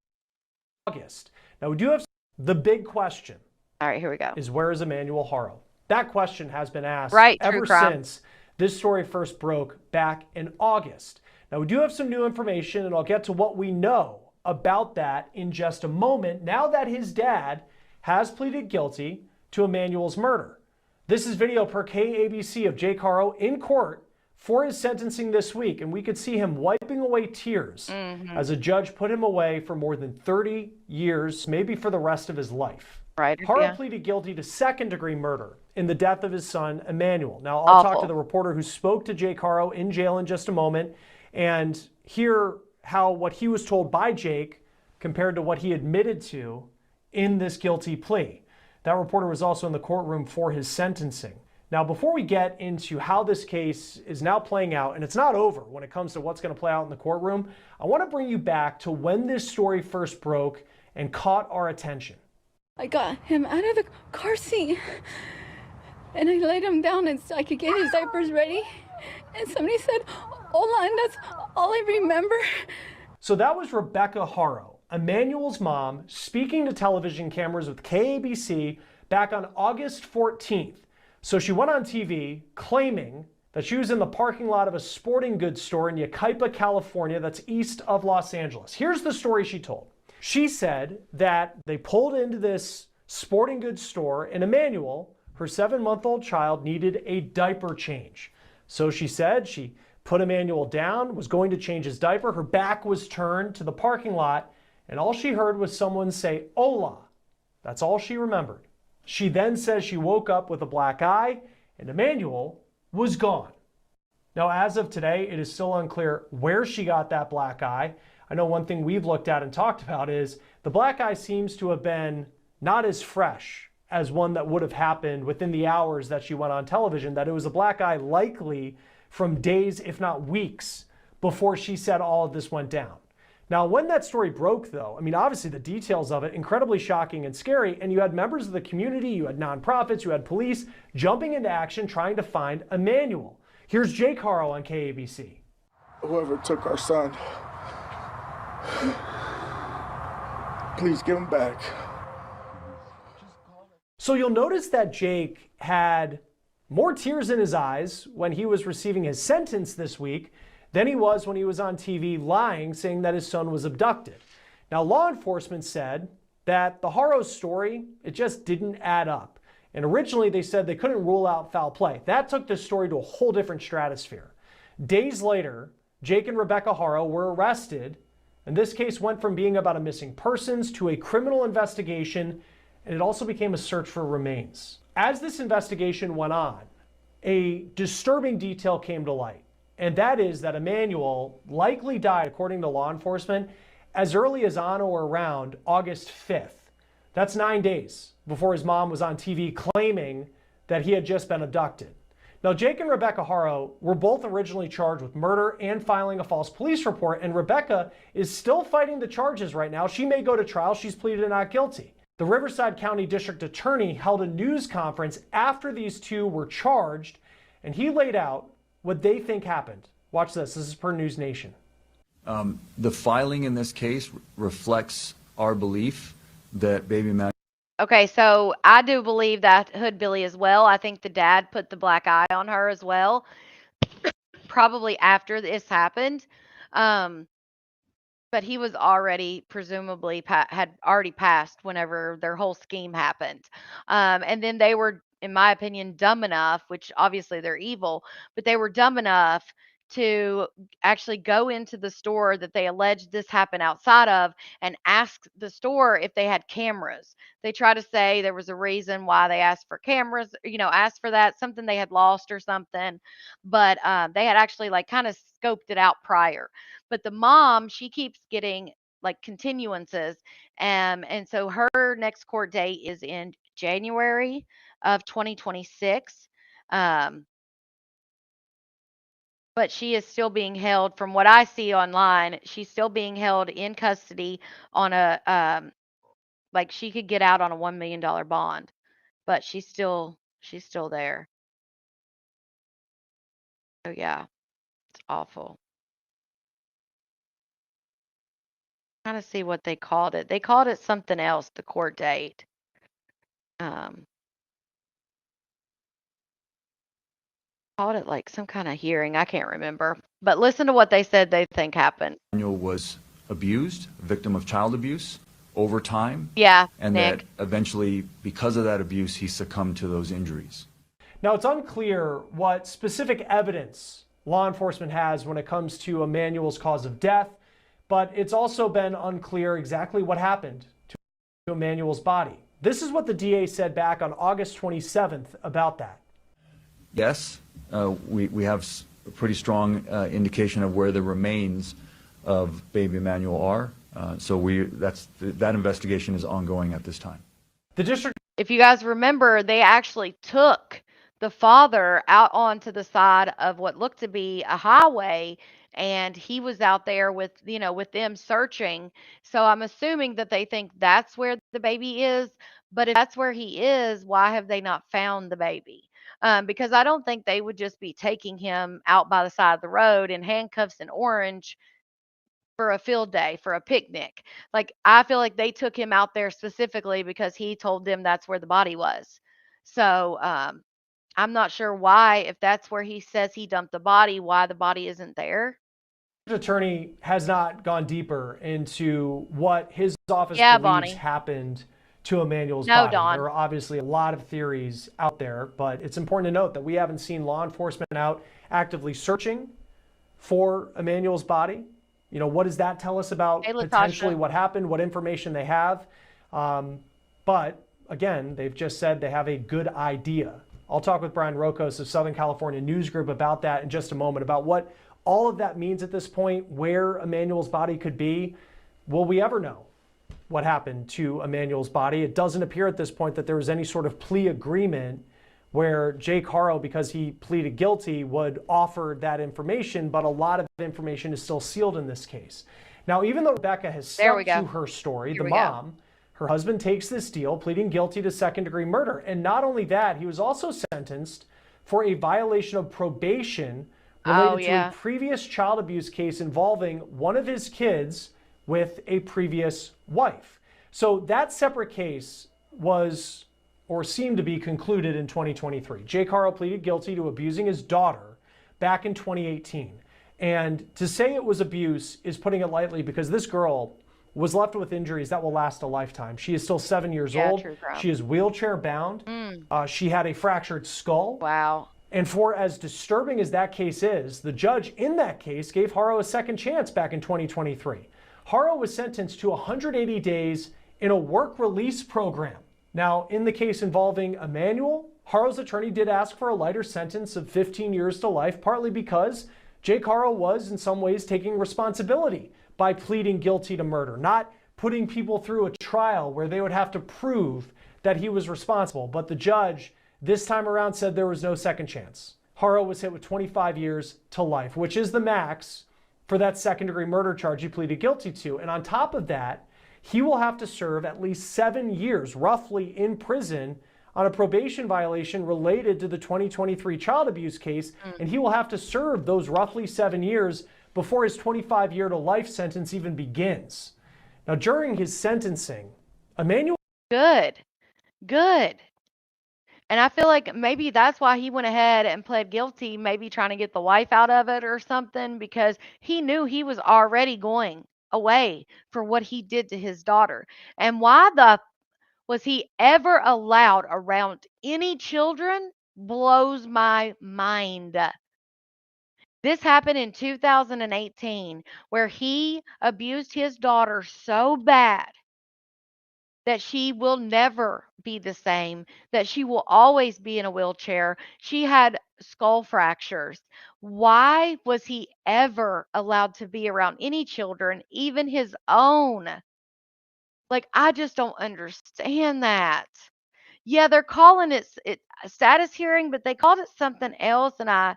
August. Now we do have the big question. All right, here we go. Is where is Emmanuel Harrow? That question has been asked ever since this story first broke back in August. Now we do have some new information, and I'll get to what we know about that in just a moment, now that his dad has pleaded guilty to Emmanuel's murder. This is video per KABC of Jake Harrow in court for his sentencing this week, and we could see him wiping away tears as a judge put him away for more than 30 years, maybe for the rest of his life. Right. Harrow pleaded guilty to second-degree murder in the death of his son, Emmanuel. Now, I'll talk to the reporter who spoke to Jake Harrow in jail in just a moment and hear how what he was told by Jake compared to what he admitted to in this guilty plea. That reporter was also in the courtroom for his sentencing. Now, before we get into how this case is now playing out, and it's not over when it comes to what's going to play out in the courtroom, I want to bring you back to when this story first broke and caught our attention. I got him out of the car seat and I laid him down and so I could get his diapers ready. And somebody said, "Hola," and that's all I remember. So that was Rebecca Harrow, Emmanuel's mom, speaking to television cameras with KABC back on August 14th. So she went on TV claiming that she was in the parking lot of a sporting goods store in Yucaipa, California, that's east of Los Angeles. Here's the story she told. She said that they pulled into this sporting goods store and Emmanuel her 7-month-old child needed a diaper change. So she said she put Emmanuel down, was going to change his diaper. Her back was turned to the parking lot, and all she heard was someone say, "Hola." That's all she remembered. She then says she woke up with a black eye, and Emmanuel was gone. Now, as of today, it is still unclear where she got that black eye. I know one thing we've looked at and talked about is the black eye seems to have been not as fresh as one that would have happened within the hours that she went on television, that it was a black eye likely from days, if not weeks, before she said all of this went down. Now, when that story broke, though, I mean, obviously the details of it, incredibly shocking and scary, and you had members of the community, you had nonprofits, you had police jumping into action trying to find Emmanuel. Here's Jake Haro on KABC. Whoever took our son, please give him back. So you'll notice that Jake had more tears in his eyes when he was receiving his sentence this week than he was when he was on TV lying, saying that his son was abducted. Now, law enforcement said that the Haro story, it just didn't add up. And originally they said they couldn't rule out foul play. That took this story to a whole different stratosphere. Days later, Jake and Rebecca Haro were arrested, and this case went from being about a missing persons to a criminal investigation, and it also became a search for remains. As this investigation went on, a disturbing detail came to light, and that is that Emmanuel likely died, according to law enforcement, as early as on or around August 5th. That's 9 days before his mom was on TV claiming that he had just been abducted. Now, Jake and Rebecca Haro were both originally charged with murder and filing a false police report, and Rebecca is still fighting the charges right now. She may go to trial. She's pleaded not guilty. The Riverside County District Attorney held a news conference after these two were charged, and he laid out what they think happened. Watch this. This is per News Nation. The filing in this case reflects our belief that baby Matt. Okay, so I do believe that Hood Billy as well. I think the dad put the black eye on her as well, probably after this happened. But he was already presumably had already passed whenever their whole scheme happened. And then they were, in my opinion, dumb enough, which obviously they're evil, but they were dumb enough to actually go into the store that they alleged this happened outside of and ask the store if they had cameras. They try to say there was a reason why they asked for cameras, asked for that, something they had lost or something. But they had actually like kind of scoped it out prior. But the mom, she keeps getting like continuances. And so her next court date is in January of 2026. But she is still being held, from what I see online, she's still being held in custody on a, like she could get out on a $1 million bond, but she's still there. So yeah, it's awful. Trying to see what they called it. They called it something else, the court date. Called it like some kind of hearing. I can't remember. But listen to what they said they think happened. Daniel was abused, victim of child abuse over time. Yeah, and Nick. that eventually, because of that abuse, he succumbed to those injuries. Now, it's unclear what specific evidence law enforcement has when it comes to Emmanuel's cause of death, but it's also been unclear exactly what happened to Emmanuel's body. This is what the DA said back on August 27th about that. Yes, we have a pretty strong indication of where the remains of baby Emmanuel are. So that investigation is ongoing at this time. The district. If you guys remember, they actually took the father out onto the side of what looked to be a highway, and he was out there with them searching. So I'm assuming that they think that's where the baby is. But if that's where he is, why have they not found the baby? Because I don't think they would just be taking him out by the side of the road in handcuffs and orange for a field day, for a picnic. Like, I feel like they took him out there specifically because he told them that's where the body was. So I'm not sure why, if that's where he says he dumped the body, why the body isn't there. The attorney has not gone deeper into what his office believes happened to Emmanuel's No, body. There Dawn. are obviously a lot of theories out there, but it's important to note that we haven't seen law enforcement out actively searching for Emmanuel's body. You know, what does that tell us about Hey, potentially Latasha. what happened, what information they have? But again, they've just said they have a good idea. I'll talk with Brian Rokos of Southern California News Group about that in just a moment, about what all of that means at this point, where Emmanuel's body could be. Will we ever know what happened to Emmanuel's body? It doesn't appear at this point that there was any sort of plea agreement where Jake Haro, because he pleaded guilty, would offer that information, but a lot of information is still sealed in this case. Now, even though Rebecca has There we stuck to go. her story, Here the we go. mom, her husband takes this deal, pleading guilty to second-degree murder. And not only that, he was also sentenced for a violation of probation related Oh, yeah. to a previous child abuse case involving one of his kids with a previous wife. So that separate case was, or seemed to be, concluded in 2023. Jake Haro pleaded guilty to abusing his daughter back in 2018. And to say it was abuse is putting it lightly, because this girl was left with injuries that will last a lifetime. She is still 7 years Yeah, old. true crime. She is wheelchair bound. She had a fractured skull. Wow. And for as disturbing as that case is, the judge in that case gave Haro a second chance back in 2023. Haro was sentenced to 180 days in a work release program. Now, in the case involving Emmanuel, Haro's attorney did ask for a lighter sentence of 15 years to life, partly because Jake Haro was in some ways taking responsibility by pleading guilty to murder, not putting people through a trial where they would have to prove that he was responsible. But the judge this time around said there was no second chance. Haro was hit with 25 years to life, which is the max for that second-degree murder charge he pleaded guilty to. And on top of that, he will have to serve at least 7 years, roughly, in prison on a probation violation related to the 2023 child abuse case. And he will have to serve those roughly 7 years before his 25-year-to-life sentence even begins. Now, during his sentencing, Emmanuel... Good. Good. And I feel like maybe that's why he went ahead and pled guilty, maybe trying to get the wife out of it or something, because he knew he was already going away for what he did to his daughter. And why the was he ever allowed around any children blows my mind. This happened in 2018, where he abused his daughter so bad that she will never be the same, that she will always be in a wheelchair. She had skull fractures. Why was he ever allowed to be around any children, even his own? Like, I just don't understand that. Yeah, they're calling it a status hearing, but they called it something else. And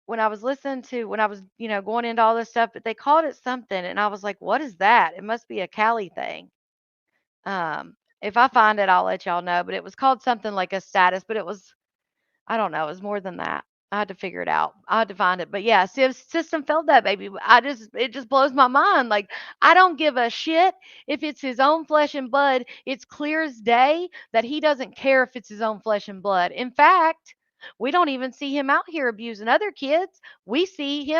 when I was listening to, when I was, going into all this stuff, but they called it something. And I was like, what is that? It must be a Cali thing. If I find it, I'll let y'all know. But it was called something like a status, but it was, I don't know, it was more than that. I had to figure it out. I had to find it. But yeah, system failed that baby. It just blows my mind. Like, I don't give a shit if it's his own flesh and blood. It's clear as day that he doesn't care if it's his own flesh and blood. In fact, we don't even see him out here abusing other kids. We see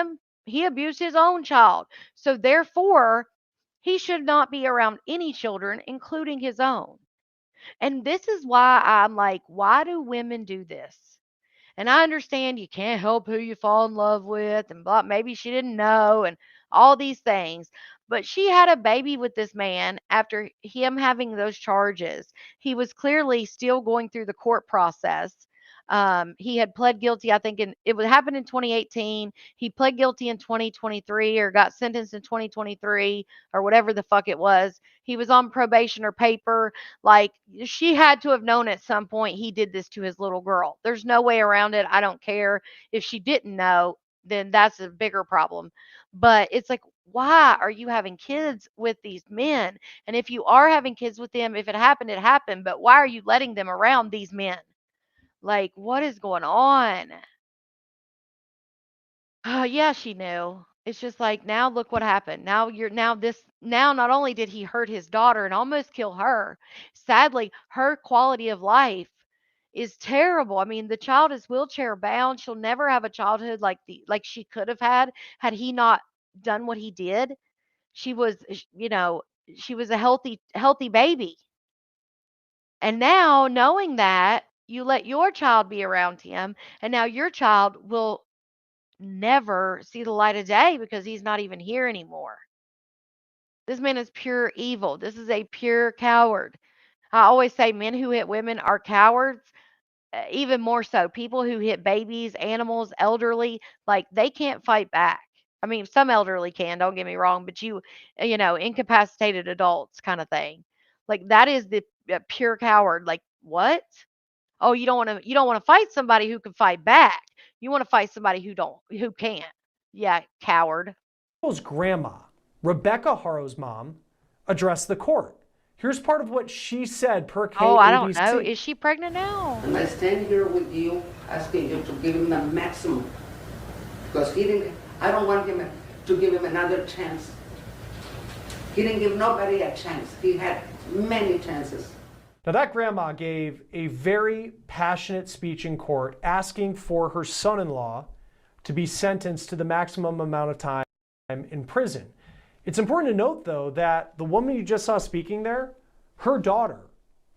he abused his own child. So therefore, he should not be around any children, including his own. And this is why I'm like, why do women do this? And I understand you can't help who you fall in love with, and blah, maybe she didn't know, and all these things. But she had a baby with this man after him having those charges. He was clearly still going through the court process. He had pled guilty, I think, it would happen in 2018. He pled guilty in 2023, or got sentenced in 2023, or whatever the fuck it was. He was on probation or paper. Like, she had to have known at some point he did this to his little girl. There's no way around it. I don't care. If she didn't know, then that's a bigger problem. But it's like, why are you having kids with these men? And if you are having kids with them, if it happened, it happened. But why are you letting them around these men? Like, what is going on? Oh, yeah, she knew. It's just like, now look what happened. Now not only did he hurt his daughter and almost kill her, sadly, her quality of life is terrible. I mean, the child is wheelchair bound. She'll never have a childhood like she could have had he not done what he did. She was, she was a healthy baby. And now, knowing that, you let your child be around him, and now your child will never see the light of day because he's not even here anymore. This man is pure evil. This is a pure coward. I always say men who hit women are cowards. Even more so, people who hit babies, animals, elderly, like they can't fight back. I mean, some elderly can, don't get me wrong, but incapacitated adults kind of thing. Like that is the pure coward. Like what? Oh, you don't want to fight somebody who can fight back. You want to fight somebody who can't. Yeah, coward. Harrow's grandma, Rebecca Harrow's mom, addressed the court. Here's part of what she said per Oh, I don't know. KABC. Is she pregnant now? And I stand here with you, asking you to give him the maximum. Because I don't want him to give him another chance. He didn't give nobody a chance. He had many chances. Now, that grandma gave a very passionate speech in court asking for her son-in-law to be sentenced to the maximum amount of time in prison. It's important to note, though, that the woman you just saw speaking there, her daughter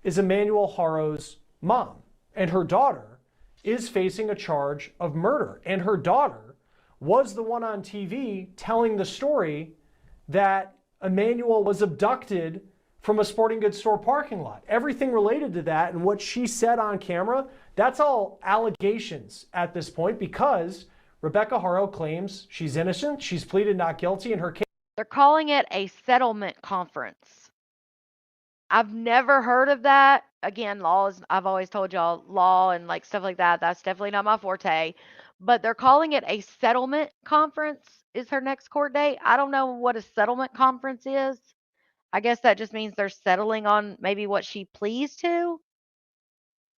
is Emmanuel Harrow's mom, and her daughter is facing a charge of murder. And her daughter was the one on TV telling the story that Emmanuel was abducted from a sporting goods store parking lot. Everything related to that and what she said on camera, that's all allegations at this point because Rebecca Harrow claims she's innocent. She's pleaded not guilty in her case. They're calling it a settlement conference. I've never heard of that. Again, I've always told y'all law and like stuff like that. That's definitely not my forte. But they're calling it a settlement conference is her next court date. I don't know what a settlement conference is. I guess that just means they're settling on maybe what she pleads to.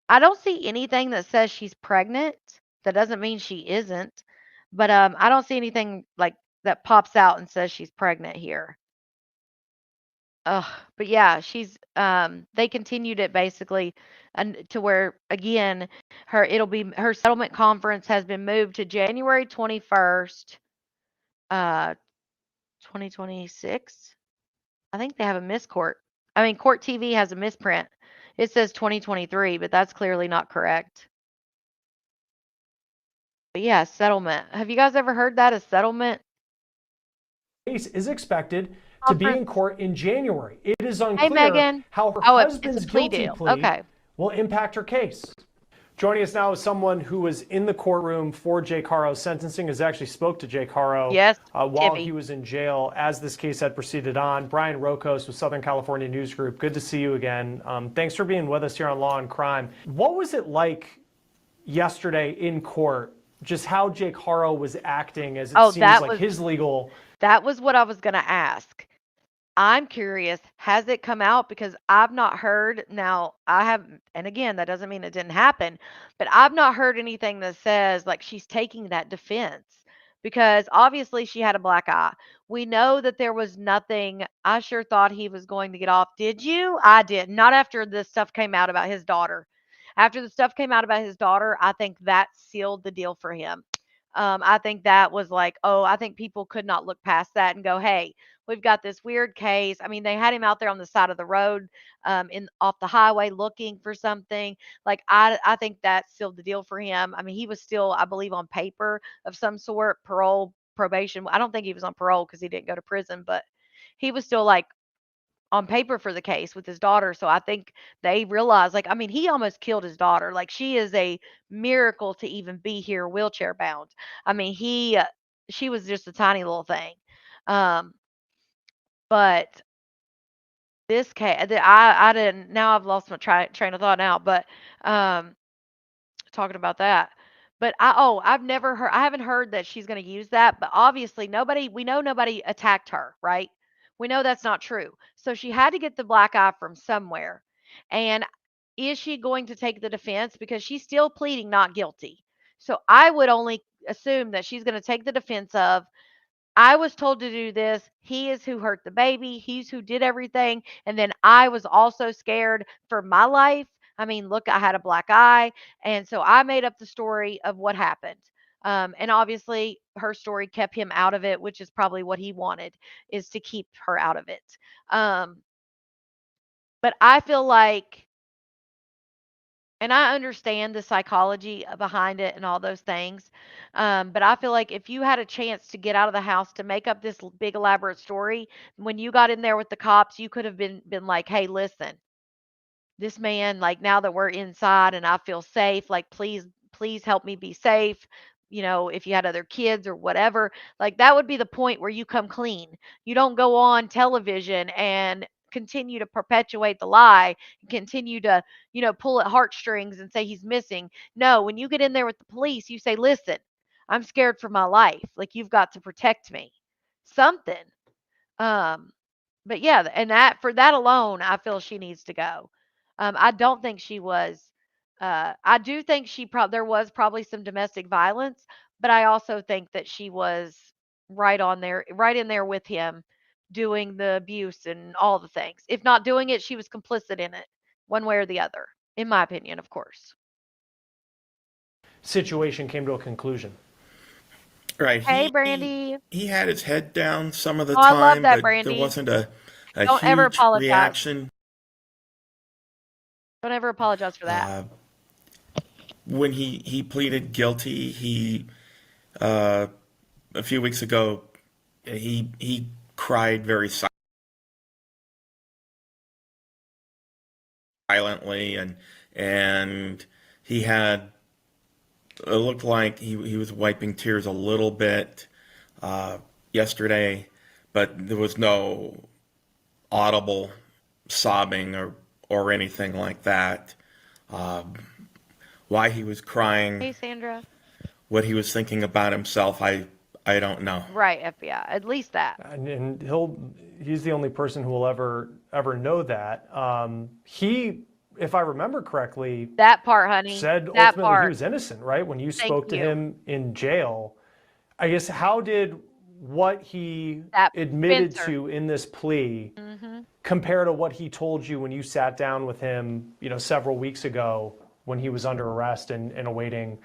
I don't see anything that says she's pregnant. That doesn't mean she isn't. But I don't see anything like that pops out and says she's pregnant here. Ugh, but yeah, they continued it basically and to where again her settlement conference has been moved to January 21st, 2026. I think they have a miscourt. I mean, Court TV has a misprint. It says 2023, but that's clearly not correct. But yeah, settlement. Have you guys ever heard that? A settlement Case is expected to be in court in January. It is unclear Megan. how her Oh, husband's it's a plea guilty deal. plea Okay. will impact her case. Joining us now is someone who was in the courtroom for Jake Harrow's sentencing, has actually spoke to Jake Harrow Yes, while Tibby. he was in jail as this case had proceeded on. Brian Rokos with Southern California News Group. Good to see you again. Thanks for being with us here on Law and Crime. What was it like yesterday in court? Just how Jake Harrow was acting as it seems like his legal... That was what I was going to ask. I'm curious, has it come out? Because I've not heard. Now, I have, and again, that doesn't mean it didn't happen, but I've not heard anything that says like she's taking that defense because obviously she had a black eye. We know that there was nothing. I sure thought he was going to get off. Did you? I did. Not after this stuff came out about his daughter. After the stuff came out about his daughter, I think that sealed the deal for him. I think that was like, oh, I think people could not look past that and go, hey, we've got this weird case. I mean, they had him out there on the side of the road, in off the highway looking for something. Like I think that sealed the deal for him. I mean, he was still, I believe, on paper of some sort, parole, probation. I don't think he was on parole because he didn't go to prison, but he was still like on paper for the case with his daughter. So I think they realized, like, I mean, he almost killed his daughter. Like, she is a miracle to even be here wheelchair bound. I mean, she was just a tiny little thing. Um, but this case, I didn't, now I've lost my train of thought now, but, talking about that. But I've never heard, I haven't heard that she's going to use that, but obviously we know nobody attacked her, right? We know that's not true. So she had to get the black eye from somewhere. And is she going to take the defense? Because she's still pleading not guilty. So I would only assume that she's going to take the defense of, I was told to do this. He is who hurt the baby. He's who did everything. And then I was also scared for my life. I mean, look, I had a black eye. And so I made up the story of what happened. And obviously, her story kept him out of it, which is probably what he wanted, is to keep her out of it. But I feel like And I understand the psychology behind it and all those things. But I feel like if you had a chance to get out of the house to make up this big elaborate story, when you got in there with the cops, you could have been like, "Hey, listen, this man, like, now that we're inside and I feel safe, like, please help me be safe." If you had other kids or whatever, like, that would be the point where you come clean. You don't go on television and continue to perpetuate the lie, continue to, pull at heartstrings and say he's missing. No, when you get in there with the police, you say, "Listen, I'm scared for my life. Like, you've got to protect me." Something. Um, but yeah, and that for that alone, I feel she needs to go. I don't think she was. I do think there was probably some domestic violence, but I also think that she was right on there, right in there with him, doing the abuse and all the things. If not doing it, she was complicit in it, one way or the other, in my opinion, of course. Situation came to a conclusion. Right. Hey, Brandy. He had his head down some of the Oh, I love time, that, but there Brandy. wasn't a Don't ever huge apologize. reaction. Don't ever apologize for that. When he pleaded guilty, he a few weeks ago he cried very silently, and he had it looked like he was wiping tears a little bit yesterday, but there was no audible sobbing or anything like that. Why he was crying, Hey, Sandra. what he was thinking about himself, I don't know. Right, FBI. At least that. And he's the only person who will ever know that. If I remember correctly, That part, honey. said That ultimately part. he was innocent, right? When you spoke to you. him in jail, I guess how did what he That admitted Spencer. to in this plea Mm-hmm. compare to what he told you when you sat down with him, several weeks ago when he was under arrest and awaiting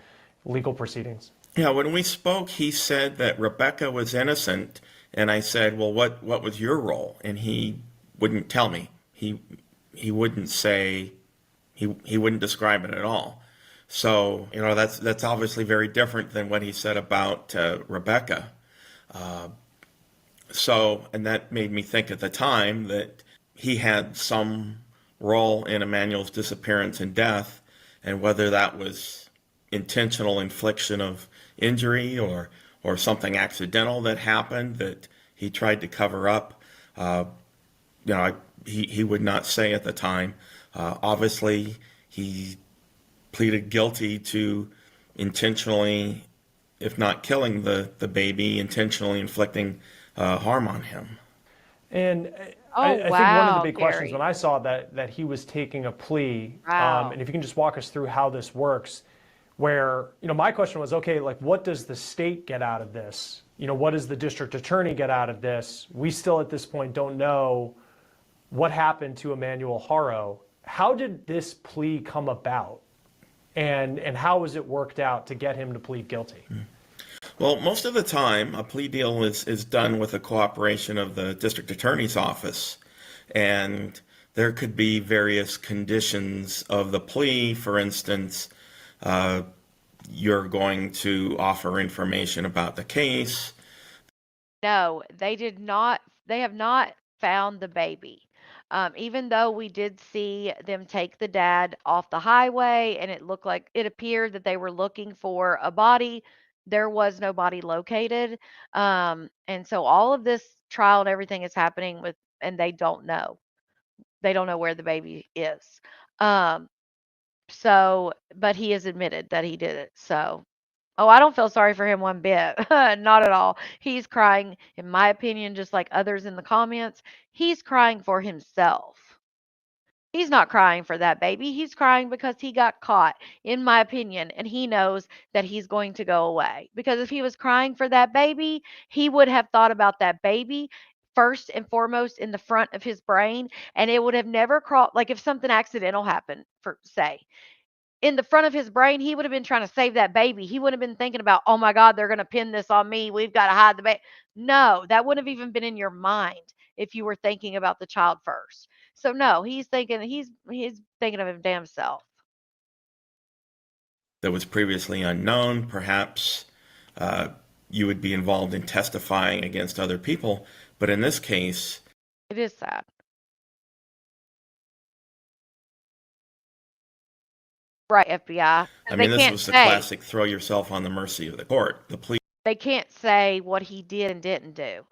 legal proceedings? Yeah, when we spoke, he said that Rebecca was innocent, and I said, "Well, what was your role?" And he wouldn't tell me. He wouldn't say. He wouldn't describe it at all. So that's obviously very different than what he said about Rebecca. And that made me think at the time that he had some role in Emmanuel's disappearance and death, and whether that was intentional infliction of injury or something accidental that happened that he tried to cover up. He would not say at the time. Obviously, he pleaded guilty to intentionally, if not killing the baby, intentionally inflicting harm on him. And Oh, I think one of the wow, big questions Gary. when I saw that he was taking a plea, Wow. and if you can just walk us through how this works, where, my question was, okay, like what does the state get out of this? What does the district attorney get out of this? We still at this point don't know what happened to Emmanuel Haro. How did this plea come about? And how was it worked out to get him to plead guilty? Well, most of the time, a plea deal is done with the cooperation of the district attorney's office. And there could be various conditions of the plea. For instance, you're going to offer information about the case. No, they did not. They have not found the baby. Even though we did see them take the dad off the highway and it appeared that they were looking for a body, there was no body located. And so all of this trial and everything is happening and they don't know. They don't know where the baby is. Um, but he has admitted that he did it. So, oh, I don't feel sorry for him one bit. Not at all. He's crying, in my opinion, just like others in the comments. He's crying for himself. He's not crying for that baby. He's crying because he got caught, in my opinion, and he knows that he's going to go away. Because if he was crying for that baby, he would have thought about that baby first and foremost in the front of his brain, and it would have never crossed. Like if something accidental happened, for say, in the front of his brain, he would have been trying to save that baby. He wouldn't have been thinking about, oh my God, they're going to pin this on me. We've got to hide the baby. No, that wouldn't have even been in your mind if you were thinking about the child first. So no, he's thinking of his damn self. that was previously unknown. Perhaps you would be involved in testifying against other people. But in this case, it is sad. Right, FBI. I mean, this was the classic throw yourself on the mercy of the court. The plea. They can't say what he did and didn't do.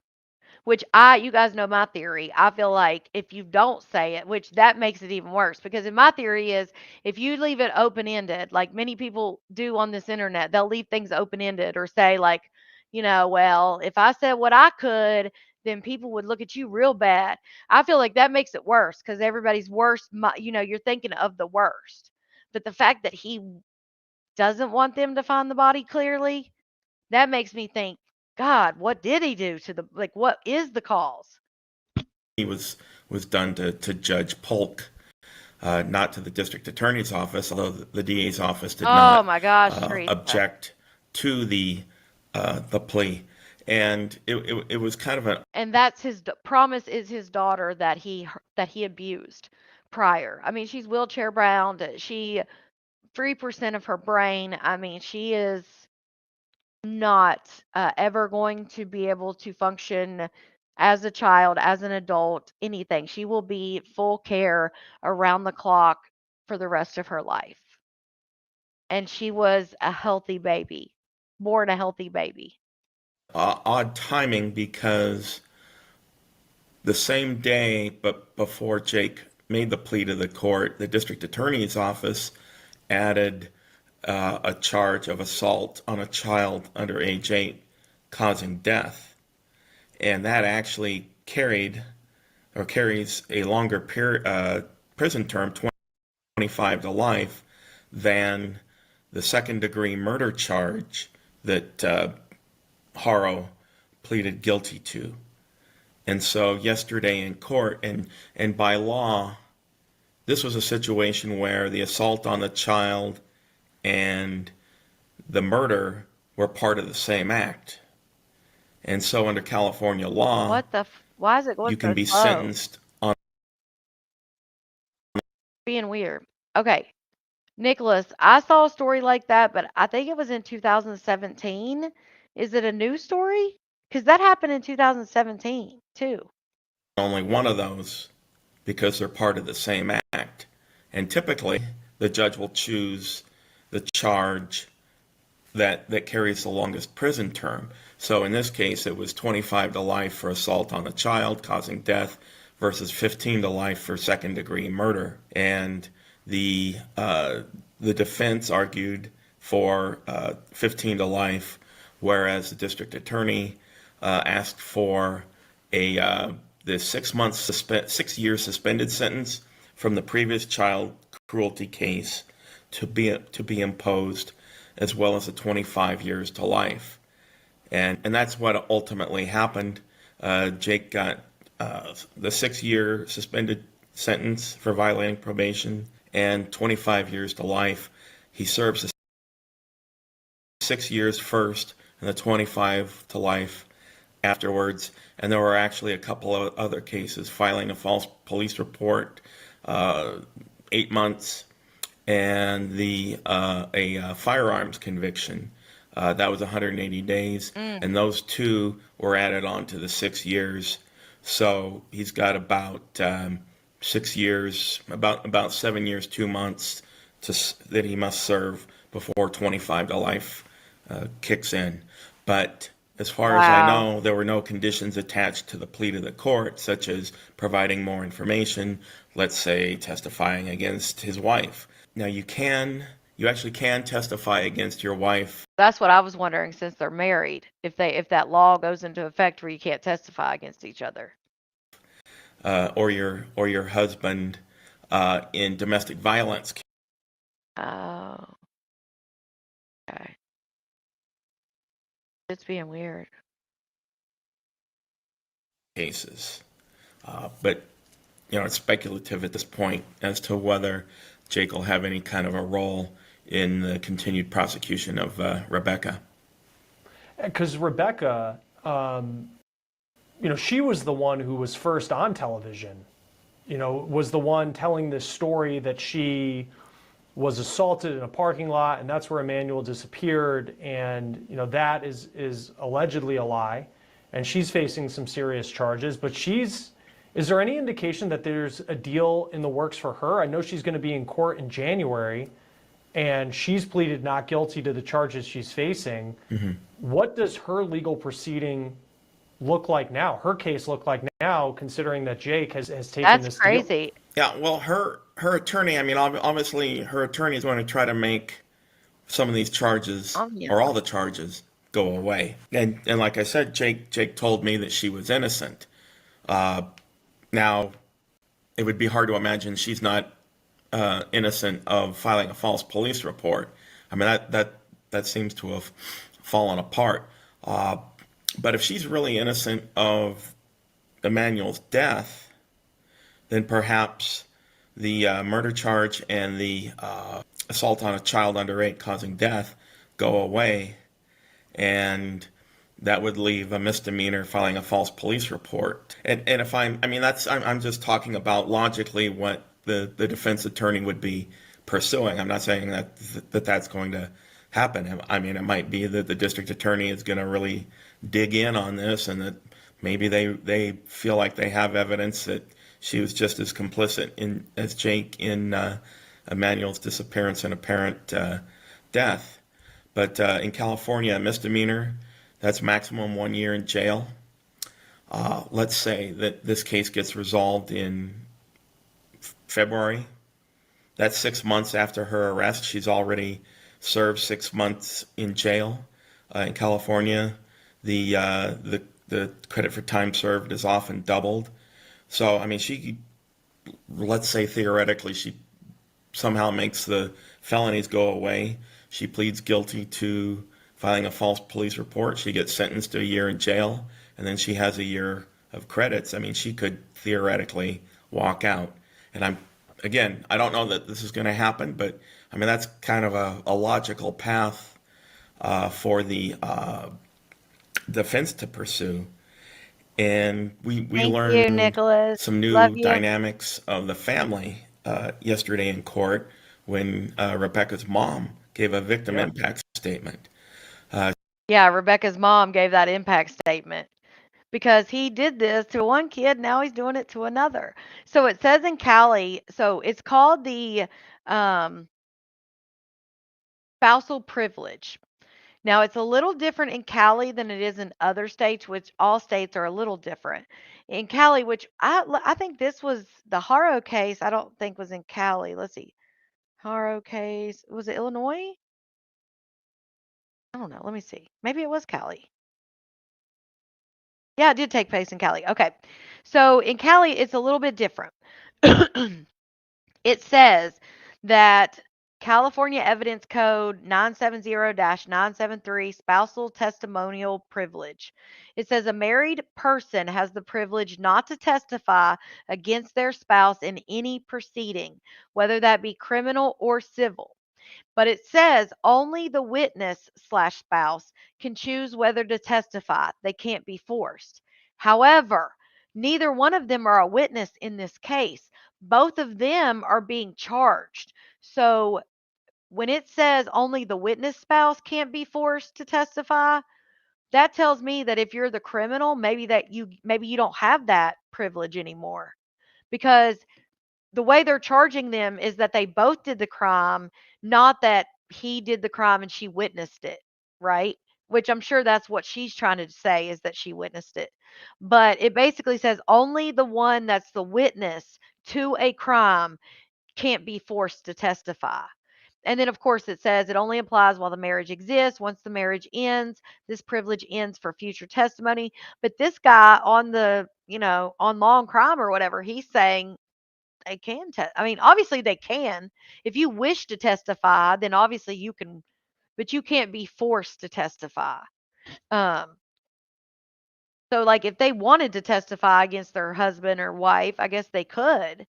Which you guys know my theory. I feel like if you don't say it, which that makes it even worse, because in my theory is if you leave it open-ended, like many people do on this internet, they'll leave things open-ended or say like, well, if I said what I could, then people would look at you real bad. I feel like that makes it worse because everybody's worst, you're thinking of the worst. But the fact that he doesn't want them to find the body clearly, that makes me think, God, what did he do to what is the cause? He was done to Judge Polk, not to the district attorney's office, although the DA's office did not object to the plea. And it was kind of and that's his promise is his daughter that he abused prior. I mean, she's wheelchair bound. She 3% of her brain. I mean, she is not ever going to be able to function as a child, as an adult, anything. She will be full care around the clock for the rest of her life. And she was a healthy baby, born a healthy baby. Odd timing because the same day, but before Jake made the plea to the court, the district attorney's office added a charge of assault on a child under age 8 causing death. And that actually carries a longer prison term, 25 to life, than the second-degree murder charge that Haro pleaded guilty to. And so yesterday in court, and by law, this was a situation where the assault on the child and the murder were part of the same act. And so under California law, why is it going you can so be slow? sentenced on being weird. Okay. Nicholas, I saw a story like that, but I think it was in 2017. Is it a new story? Because that happened in 2017 too. only one of those because they're part of the same act. And typically, the judge will choose the charge that carries the longest prison term. So in this case, it was 25 to life for assault on a child causing death versus 15 to life for second-degree murder. And the defense argued for 15 to life, whereas the district attorney asked for the 6 year suspended sentence from the previous child cruelty case to be imposed, as well as the 25 years to life. And that's what ultimately happened. Jake got the 6 year suspended sentence for violating probation and 25 years to life. He serves the 6 years first and the 25 to life afterwards. And there were actually a couple of other cases, filing a false police report, 8 months, and a firearms conviction. That was 180 days, and those two were added on to the 6 years. So he's got about 6 years, about 7 years, 2 months that he must serve before 25 to life kicks in. But as far as I know, there were no conditions attached to the plea to the court, such as providing more information, let's say testifying against his wife. Now you actually can testify against your wife. That's what I was wondering, since they're married, if that law goes into effect where you can't testify against each other. Or your husband in domestic violence. Oh. Okay. It's being weird. Cases. But, it's speculative at this point as to whether Jake will have any kind of a role in the continued prosecution of Rebecca. Because Rebecca, she was the one who was first on television, was the one telling this story that she was assaulted in a parking lot, and that's where Emmanuel disappeared. And that is allegedly a lie, and she's facing some serious charges. But is there any indication that there's a deal in the works for her? I know she's going to be in court in January, and she's pleaded not guilty to the charges she's facing. Mm-hmm. What does her legal proceeding look like now? Her case look like now, considering that Jake has taken this deal? That's crazy. Yeah, well, her attorney, I mean, obviously her attorney is going to try to make some of these charges or all the charges go away. And like I said, Jake told me that she was innocent. Now, it would be hard to imagine she's not innocent of filing a false police report. I mean, that seems to have fallen apart. But if she's really innocent of Emmanuel's death, then perhaps the murder charge and the assault on a child under 8 causing death go away, and that would leave a misdemeanor filing a false police report. And if I'm just talking about logically what the defense attorney would be pursuing. I'm not saying that's going to happen. I mean, it might be that the district attorney is going to really dig in on this, and that maybe they feel like they have evidence that she was just as complicit as Jake in Emmanuel's disappearance and apparent death. But in California, a misdemeanor, that's maximum 1 year in jail. Let's say that this case gets resolved in February. That's 6 months after her arrest. She's already served 6 months in jail. In California, the credit for time served is often doubled. So, I mean, let's say theoretically, she somehow makes the felonies go away. She pleads guilty to filing a false police report. She gets sentenced to a year in jail, and then she has a year of credits. I mean, she could theoretically walk out. And I don't know that this is going to happen, but I mean, that's kind of a logical path for the defense to pursue. And we learned some new dynamics of the family yesterday in court when Rebecca's mom gave a victim impact statement. Yeah, Rebecca's mom gave that impact statement because he did this to one kid, now he's doing it to another. So it says in Cali, so it's called the spousal privilege. Now, it's a little different in Cali than it is in other states, which all states are a little different. In Cali, which I think this was the Haro case, I don't think was in Cali. Let's see. Haro case, was it Illinois? I don't know. Let me see. Maybe it was Cali. Yeah, it did take place in Cali. Okay. So in Cali, it's a little bit different. It says that California Evidence Code 970-973 spousal testimonial privilege. It says a married person has the privilege not to testify against their spouse in any proceeding, whether that be criminal or civil. But it says only the witness/spouse can choose whether to testify. They can't be forced. However, neither one of them are a witness in this case. Both of them are being charged. So when it says only the witness spouse can't be forced to testify, that tells me that if you're the criminal, maybe you don't have that privilege anymore. Because the way they're charging them is that they both did the crime, not that he did the crime and she witnessed it, right? Which I'm sure that's what she's trying to say, is that she witnessed it. But it basically says only the one that's the witness to a crime can't be forced to testify. And then, of course, it says it only applies while the marriage exists. Once the marriage ends, this privilege ends for future testimony. But this guy on on law and crime or whatever, he's saying they can I mean, obviously they can. If you wish to testify, then obviously you can, but you can't be forced to testify. So like if they wanted to testify against their husband or wife, I guess they could.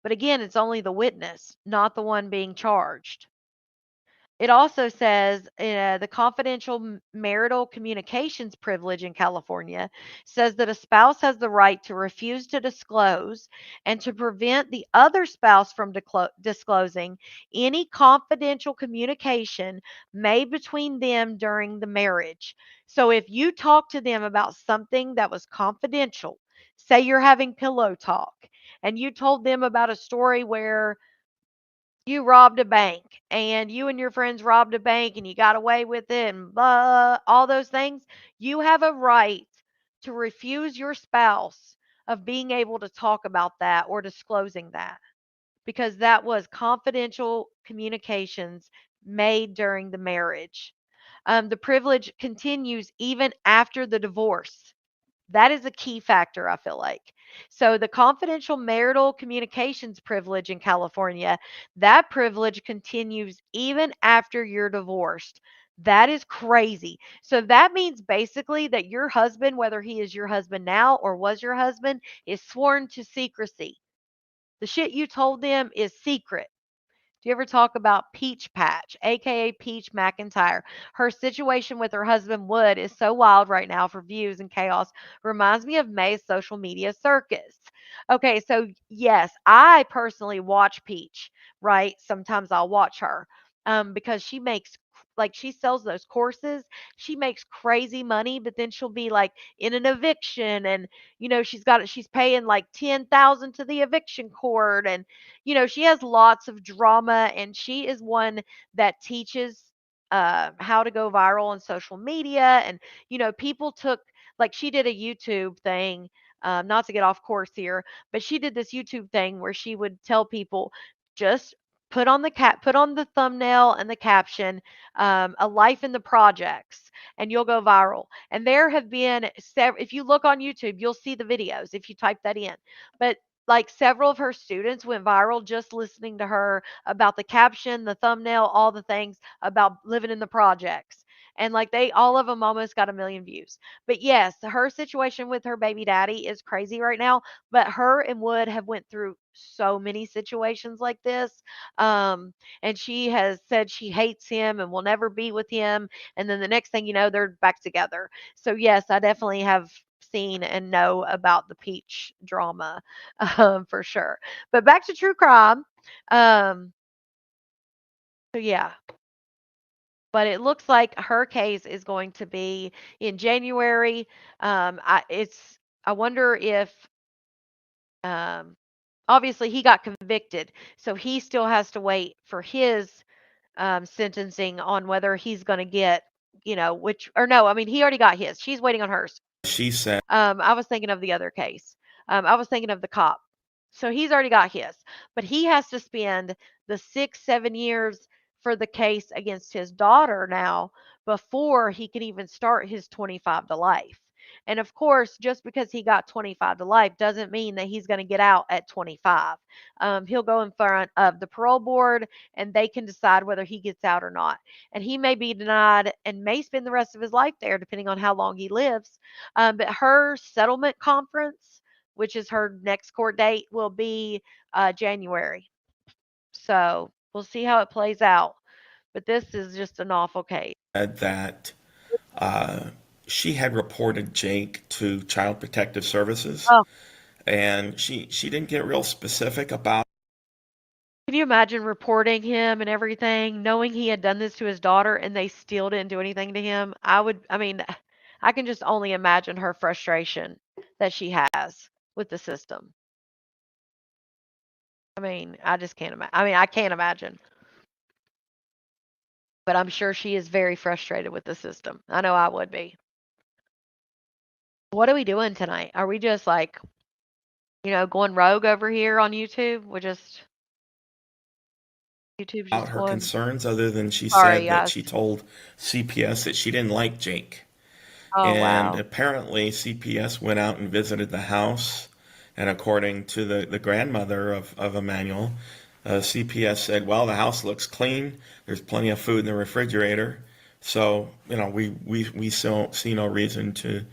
But again, it's only the witness, not the one being charged. It also says the confidential marital communications privilege in California says that a spouse has the right to refuse to disclose and to prevent the other spouse from disclosing any confidential communication made between them during the marriage. So if you talk to them about something that was confidential, say you're having pillow talk, and you told them about a story where you robbed a bank and you and your friends robbed a bank and you got away with it and blah, all those things, you have a right to refuse your spouse of being able to talk about that or disclosing that because that was confidential communications made during the marriage. The privilege continues even after the divorce. That is a key factor, I feel like. So, the confidential marital communications privilege in California, that privilege continues even after you're divorced. That is crazy. So, that means basically that your husband, whether he is your husband now or was your husband, is sworn to secrecy. The shit you told them is secret. Do you ever talk about Peach Patch, aka Peach McIntyre? Her situation with her husband Wood is so wild right now for views and chaos. Reminds me of May's social media circus. Okay, so yes, I personally watch Peach, right? Sometimes I'll watch her because she makes like she sells those courses. She makes crazy money, but then she'll be like in an eviction and she's paying like 10,000 to the eviction court and she has lots of drama and she is one that teaches how to go viral on social media. And, people took, like, she did a YouTube thing, not to get off course here, but she did this YouTube thing where she would tell people just put on the thumbnail and the caption, a life in the projects, and you'll go viral. And there have been several, if you look on YouTube, you'll see the videos if you type that in. But like several of her students went viral just listening to her about the caption, the thumbnail, all the things about living in the projects. And like they all of them almost got 1 million views. But yes, her situation with her baby daddy is crazy right now. But her and Wood have went through so many situations like this. And she has said she hates him and will never be with him. And then the next thing you know, they're back together. So yes, I definitely have seen and know about the Peach drama for sure. But back to true crime. Um, so yeah, but it looks like her case is going to be in January. I wonder if um, obviously he got convicted, so he still has to wait for his sentencing on whether he's going to get which or no. I mean, he already got his. She's waiting on hers. She said I was thinking of the other case. I was thinking of the cop. So he's already got his, but he has to spend the 6, 7 years for the case against his daughter now before he can even start his 25 to life. And of course, just because he got 25 to life doesn't mean that he's going to get out at 25. He'll go in front of the parole board and they can decide whether he gets out or not. And he may be denied and may spend the rest of his life there, depending on how long he lives. But her settlement conference, which is her next court date, will be January. So we'll see how it plays out. But this is just an awful case. that uh, she had reported Jake to Child Protective Services, Oh, and she didn't get real specific about. can you imagine reporting him and everything, knowing he had done this to his daughter and they still didn't do anything to him? I mean, I can just only imagine her frustration that she has with the system. I mean, I just can't imagine. I mean, I can't imagine. But I'm sure she is very frustrated with the system. I know I would be. What are we doing tonight? Are we just like, going rogue over here on YouTube? We're just YouTube's About just her going. concerns, other than she Sorry, said that guys. she told CPS that she didn't like Jake. Oh And wow. apparently CPS went out and visited the house, and according to the grandmother of Emmanuel, CPS said, well, the house looks clean, there's plenty of food in the refrigerator, so we see no reason to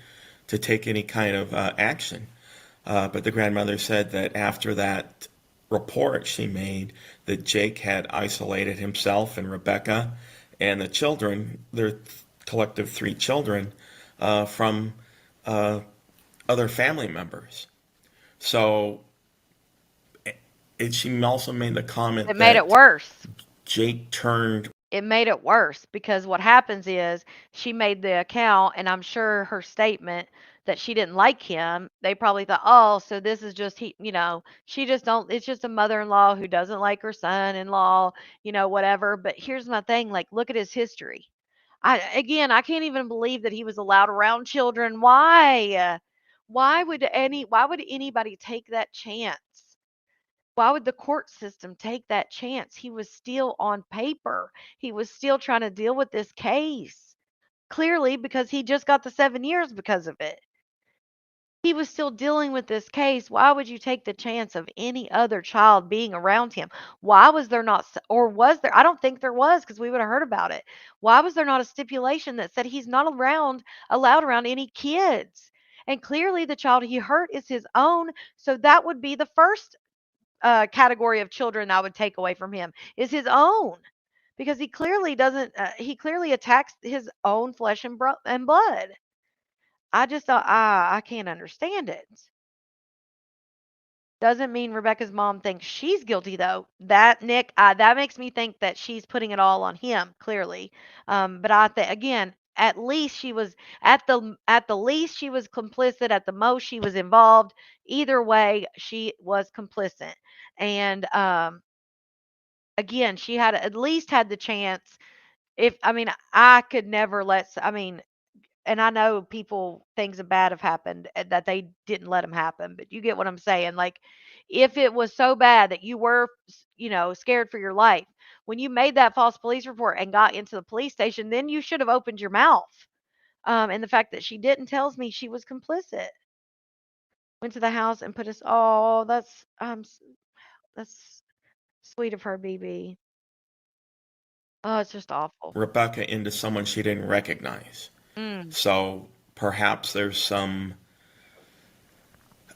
take any kind of action. But the grandmother said that after that report she made, that Jake had isolated himself and Rebecca and the children, their collective 3 children, from other family members. So she also made the comment It made it that worse. Jake turned. It made it worse because what happens is she made the account, and I'm sure her statement that she didn't like him, they probably thought, oh, so this is just she just don't, it's just a mother-in-law who doesn't like her son-in-law, whatever. But here's my thing, like, look at his history. I can't even believe that he was allowed around children. Why? Why would anybody take that chance? Why would the court system take that chance? He was still on paper. He was still trying to deal with this case. Clearly, because he just got the 7 years because of it. He was still dealing with this case. Why would you take the chance of any other child being around him? Why was there not, or was there? I don't think there was, because we would have heard about it. Why was there not a stipulation that said he's not allowed around any kids? And clearly, the child he hurt is his own. So that would be the first category of children I would take away from him, is his own, because he clearly doesn't. He clearly attacks his own flesh and blood. I just don't. I can't understand it. Doesn't mean Rebecca's mom thinks she's guilty though. That Nick, that makes me think that she's putting it all on him. Clearly, but I think again, at least she was at the least she was complicit. At the most, she was involved. Either way, she was complicit, and again, she had at least had the chance. If I mean, I could never I mean, and I know people things bad have happened that they didn't let them happen, but you get what I'm saying. Like, if it was so bad that you were, scared for your life, when you made that false police report and got into the police station, then you should have opened your mouth. And the fact that she didn't tells me she was complicit. Went to the house and put us. Oh, that's sweet of her, BB. Oh, it's just awful. Rebecca into someone she didn't recognize. Mm. So perhaps there's some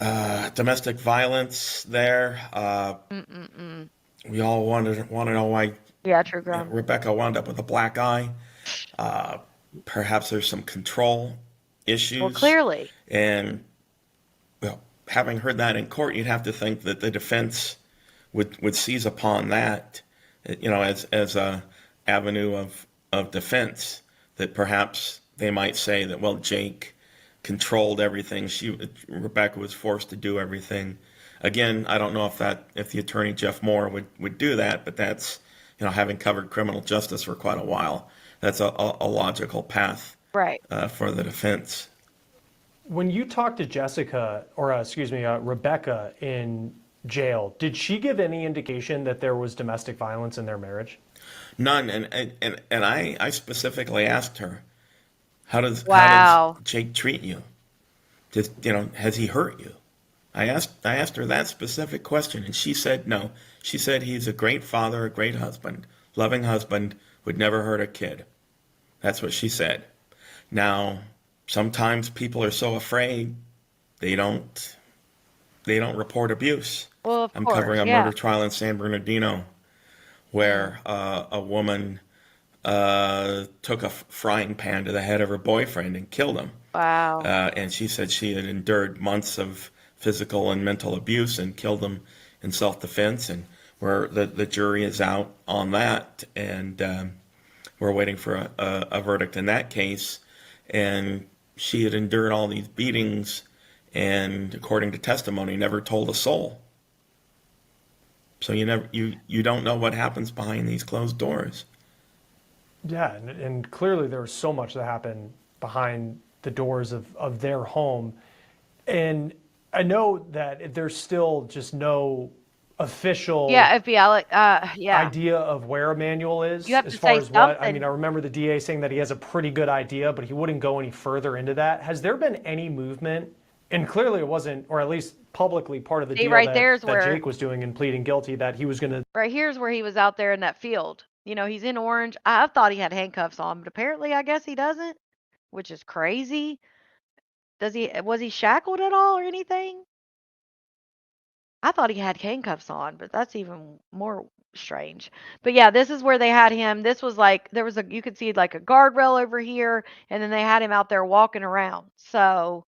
domestic violence there. We all want to know why Yeah, true crime. Rebecca wound up with a black eye. Perhaps there's some control issues. Well, clearly. And well, having heard that in court, you'd have to think that the defense would seize upon that, as a avenue of defense. That perhaps they might say that, well, Jake controlled everything. Rebecca was forced to do everything. Again, I don't know if the attorney Jeff Moore would do that, but that's, having covered criminal justice for quite a while, that's a logical path, right, for the defense. When you talked to Jessica, or Rebecca in jail, did she give any indication that there was domestic violence in their marriage? None, and I specifically asked her, how does Jake treat you? Has he hurt you? I asked her that specific question, and she said no. She said he's a great father, a great husband, loving husband, would never hurt a kid. That's what she said. Now, sometimes people are so afraid they don't report abuse. Well, I'm covering a murder trial in San Bernardino where a woman took a frying pan to the head of her boyfriend and killed him. Wow. And she said she had endured months of physical and mental abuse and killed him in self-defense, and where the jury is out on that, and we're waiting for a verdict in that case. And she had endured all these beatings and, according to testimony, never told a soul. So you don't know what happens behind these closed doors. Yeah, and clearly there was so much that happened behind the doors of their home. And I know that there's still just no official FBI idea of where Emmanuel is. You have as to far say as what I something. mean, I remember the DA saying that he has a pretty good idea, but he wouldn't go any further into that. Has there been any movement? And clearly it wasn't, or at least publicly, part of the deal that Jake was doing in pleading guilty, that he was going to. Right here's where he was out there in that field. He's in orange. I thought he had handcuffs on, but apparently I guess he doesn't, which is crazy. Was he shackled at all or anything? I thought he had handcuffs on, but that's even more strange. But yeah, this is where they had him. This was like there was a you could see like a guardrail over here, and then they had him out there walking around. So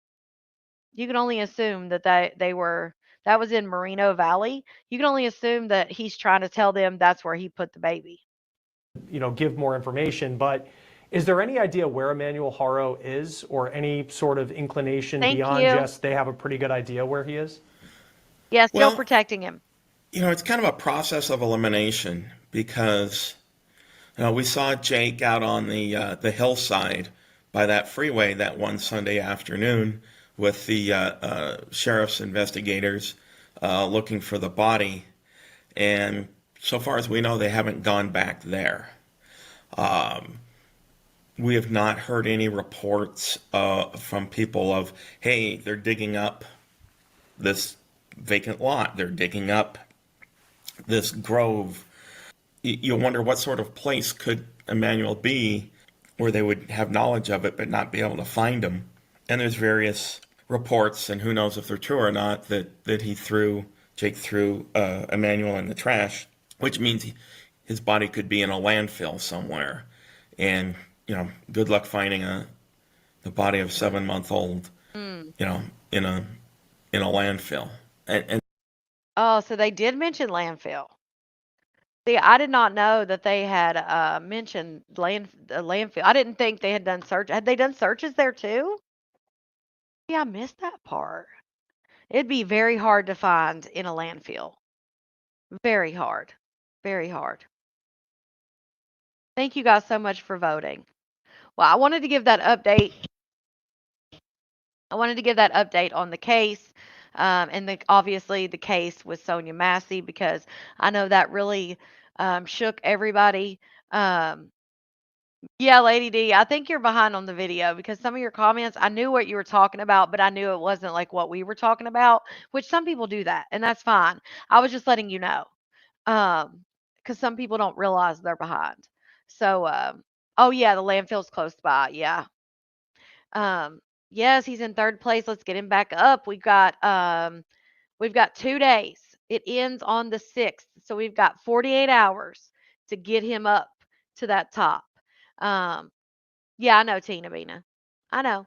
you can only assume that they were that was in Moreno Valley. You can only assume that he's trying to tell them that's where he put the baby. Give more information. But is there any idea where Emmanuel Haro is, or any sort of inclination Thank beyond you. just they have a pretty good idea where he is? Yeah, still Well, protecting him. it's kind of a process of elimination because we saw Jake out on the hillside by that freeway that one Sunday afternoon with the sheriff's investigators looking for the body, and so far as we know, they haven't gone back there. We have not heard any reports from people of, hey, they're digging up this vacant lot, they're digging up this grove. You wonder what sort of place could Emmanuel be where they would have knowledge of it but not be able to find him. And there's various reports, and who knows if they're true or not, that Jake threw Emmanuel in the trash, which means his body could be in a landfill somewhere. And, good luck finding the body of 7-month-old, Mm. In a landfill. And Oh, so they did mention landfill. See, I did not know that they had mentioned landfill. I didn't think they had done search. Had they done searches there too? Yeah, I missed that part. It'd be very hard to find in a landfill. Very hard. Very hard. Thank you guys so much for voting. Well, I wanted to give that update. I wanted to give that update on the case, and obviously the case with Sonia Massey because I know that really shook everybody. Um, yeah, Lady D, I think you're behind on the video because some of your comments, I knew what you were talking about, but I knew it wasn't like what we were talking about, which some people do that, and that's fine. I was just letting you know, because some people don't realize they're behind. So, oh yeah, the landfill's close by. Yeah. Um, yes, he's in third place. Let's get him back up. We've got 2 days. It ends on the 6th. So we've got 48 hours to get him up to that top. Um, yeah, I know Tina Bina. I know.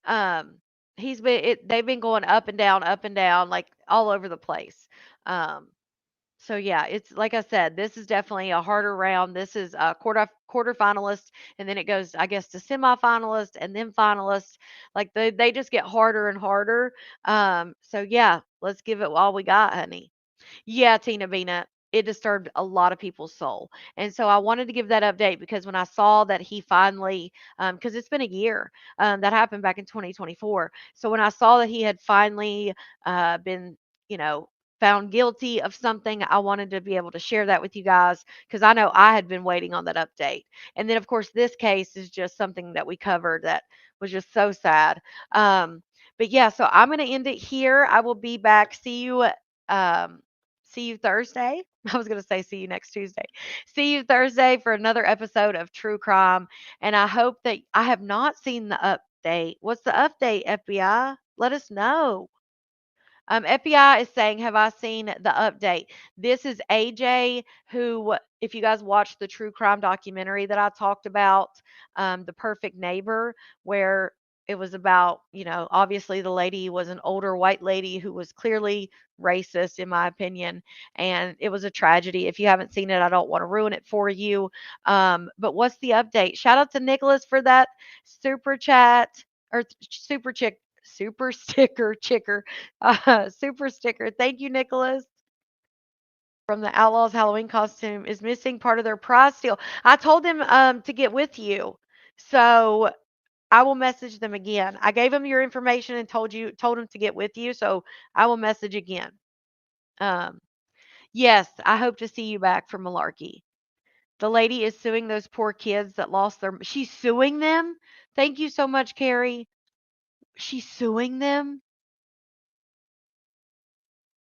Um, they've been going up and down, like all over the place. Um, so yeah, it's like I said, this is definitely a harder round. This is a quarterfinalist, and then it goes, I guess, to semifinalist and then finalist. Like they just get harder and harder. So yeah, let's give it all we got, honey. Yeah, Tina Bina, it disturbed a lot of people's soul. And so I wanted to give that update because when I saw that he finally, because it's been a year, that happened back in 2024. So when I saw that he had finally been, you know, found guilty of something, I wanted to be able to share that with you guys because I know I had been waiting on that update. And then, of course, this case is just something that we covered that was just so sad. But yeah, so I'm going to end it here. I will be back. Um, See you Thursday. I was going to say see you next Tuesday. See you Thursday for another episode of True Crime. And I hope that I have not seen the update. What's the update, FBI? Let us know. FBI is saying, have I seen the update? This is AJ, who, if you guys watched the true crime documentary that I talked about, The Perfect Neighbor, where it was about, obviously the lady was an older white lady who was clearly racist, in my opinion. And it was a tragedy. If you haven't seen it, I don't want to ruin it for you. But what's the update? Shout out to Nicholas for that super chat or super sticker chicker super sticker. Thank you, Nicholas. From the Outlaws Halloween costume is missing part of their prize steal. I told them to get with you. So I will message them again. I gave them your information and told them to get with you. So I will message again. Um, yes, I hope to see you back for Malarkey. The lady is suing those poor kids that lost she's suing them. Thank you so much, Carrie. She's suing them.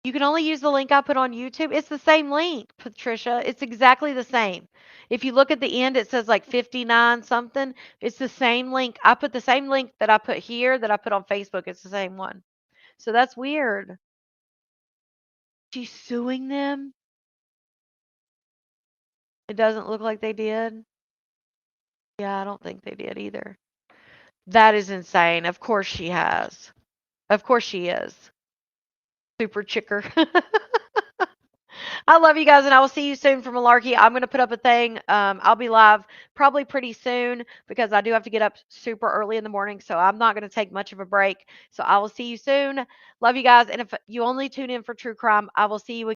You can only use the link I put on YouTube. It's the same link, Patricia. It's exactly the same. If you look at the end, it says like 59 something. It's the same link. I put the same link that I put here that I put on Facebook. It's the same one. So that's weird. She's suing them? It doesn't look like they did. Yeah, I don't think they did either. That is insane. Of course she has. Of course she is. Super chicker. I love you guys, and I will see you soon for Malarkey. I'm going to put up a thing. I'll be live probably pretty soon because I do have to get up super early in the morning, so I'm not going to take much of a break. So I will see you soon. Love you guys, and if you only tune in for true crime, I will see you again.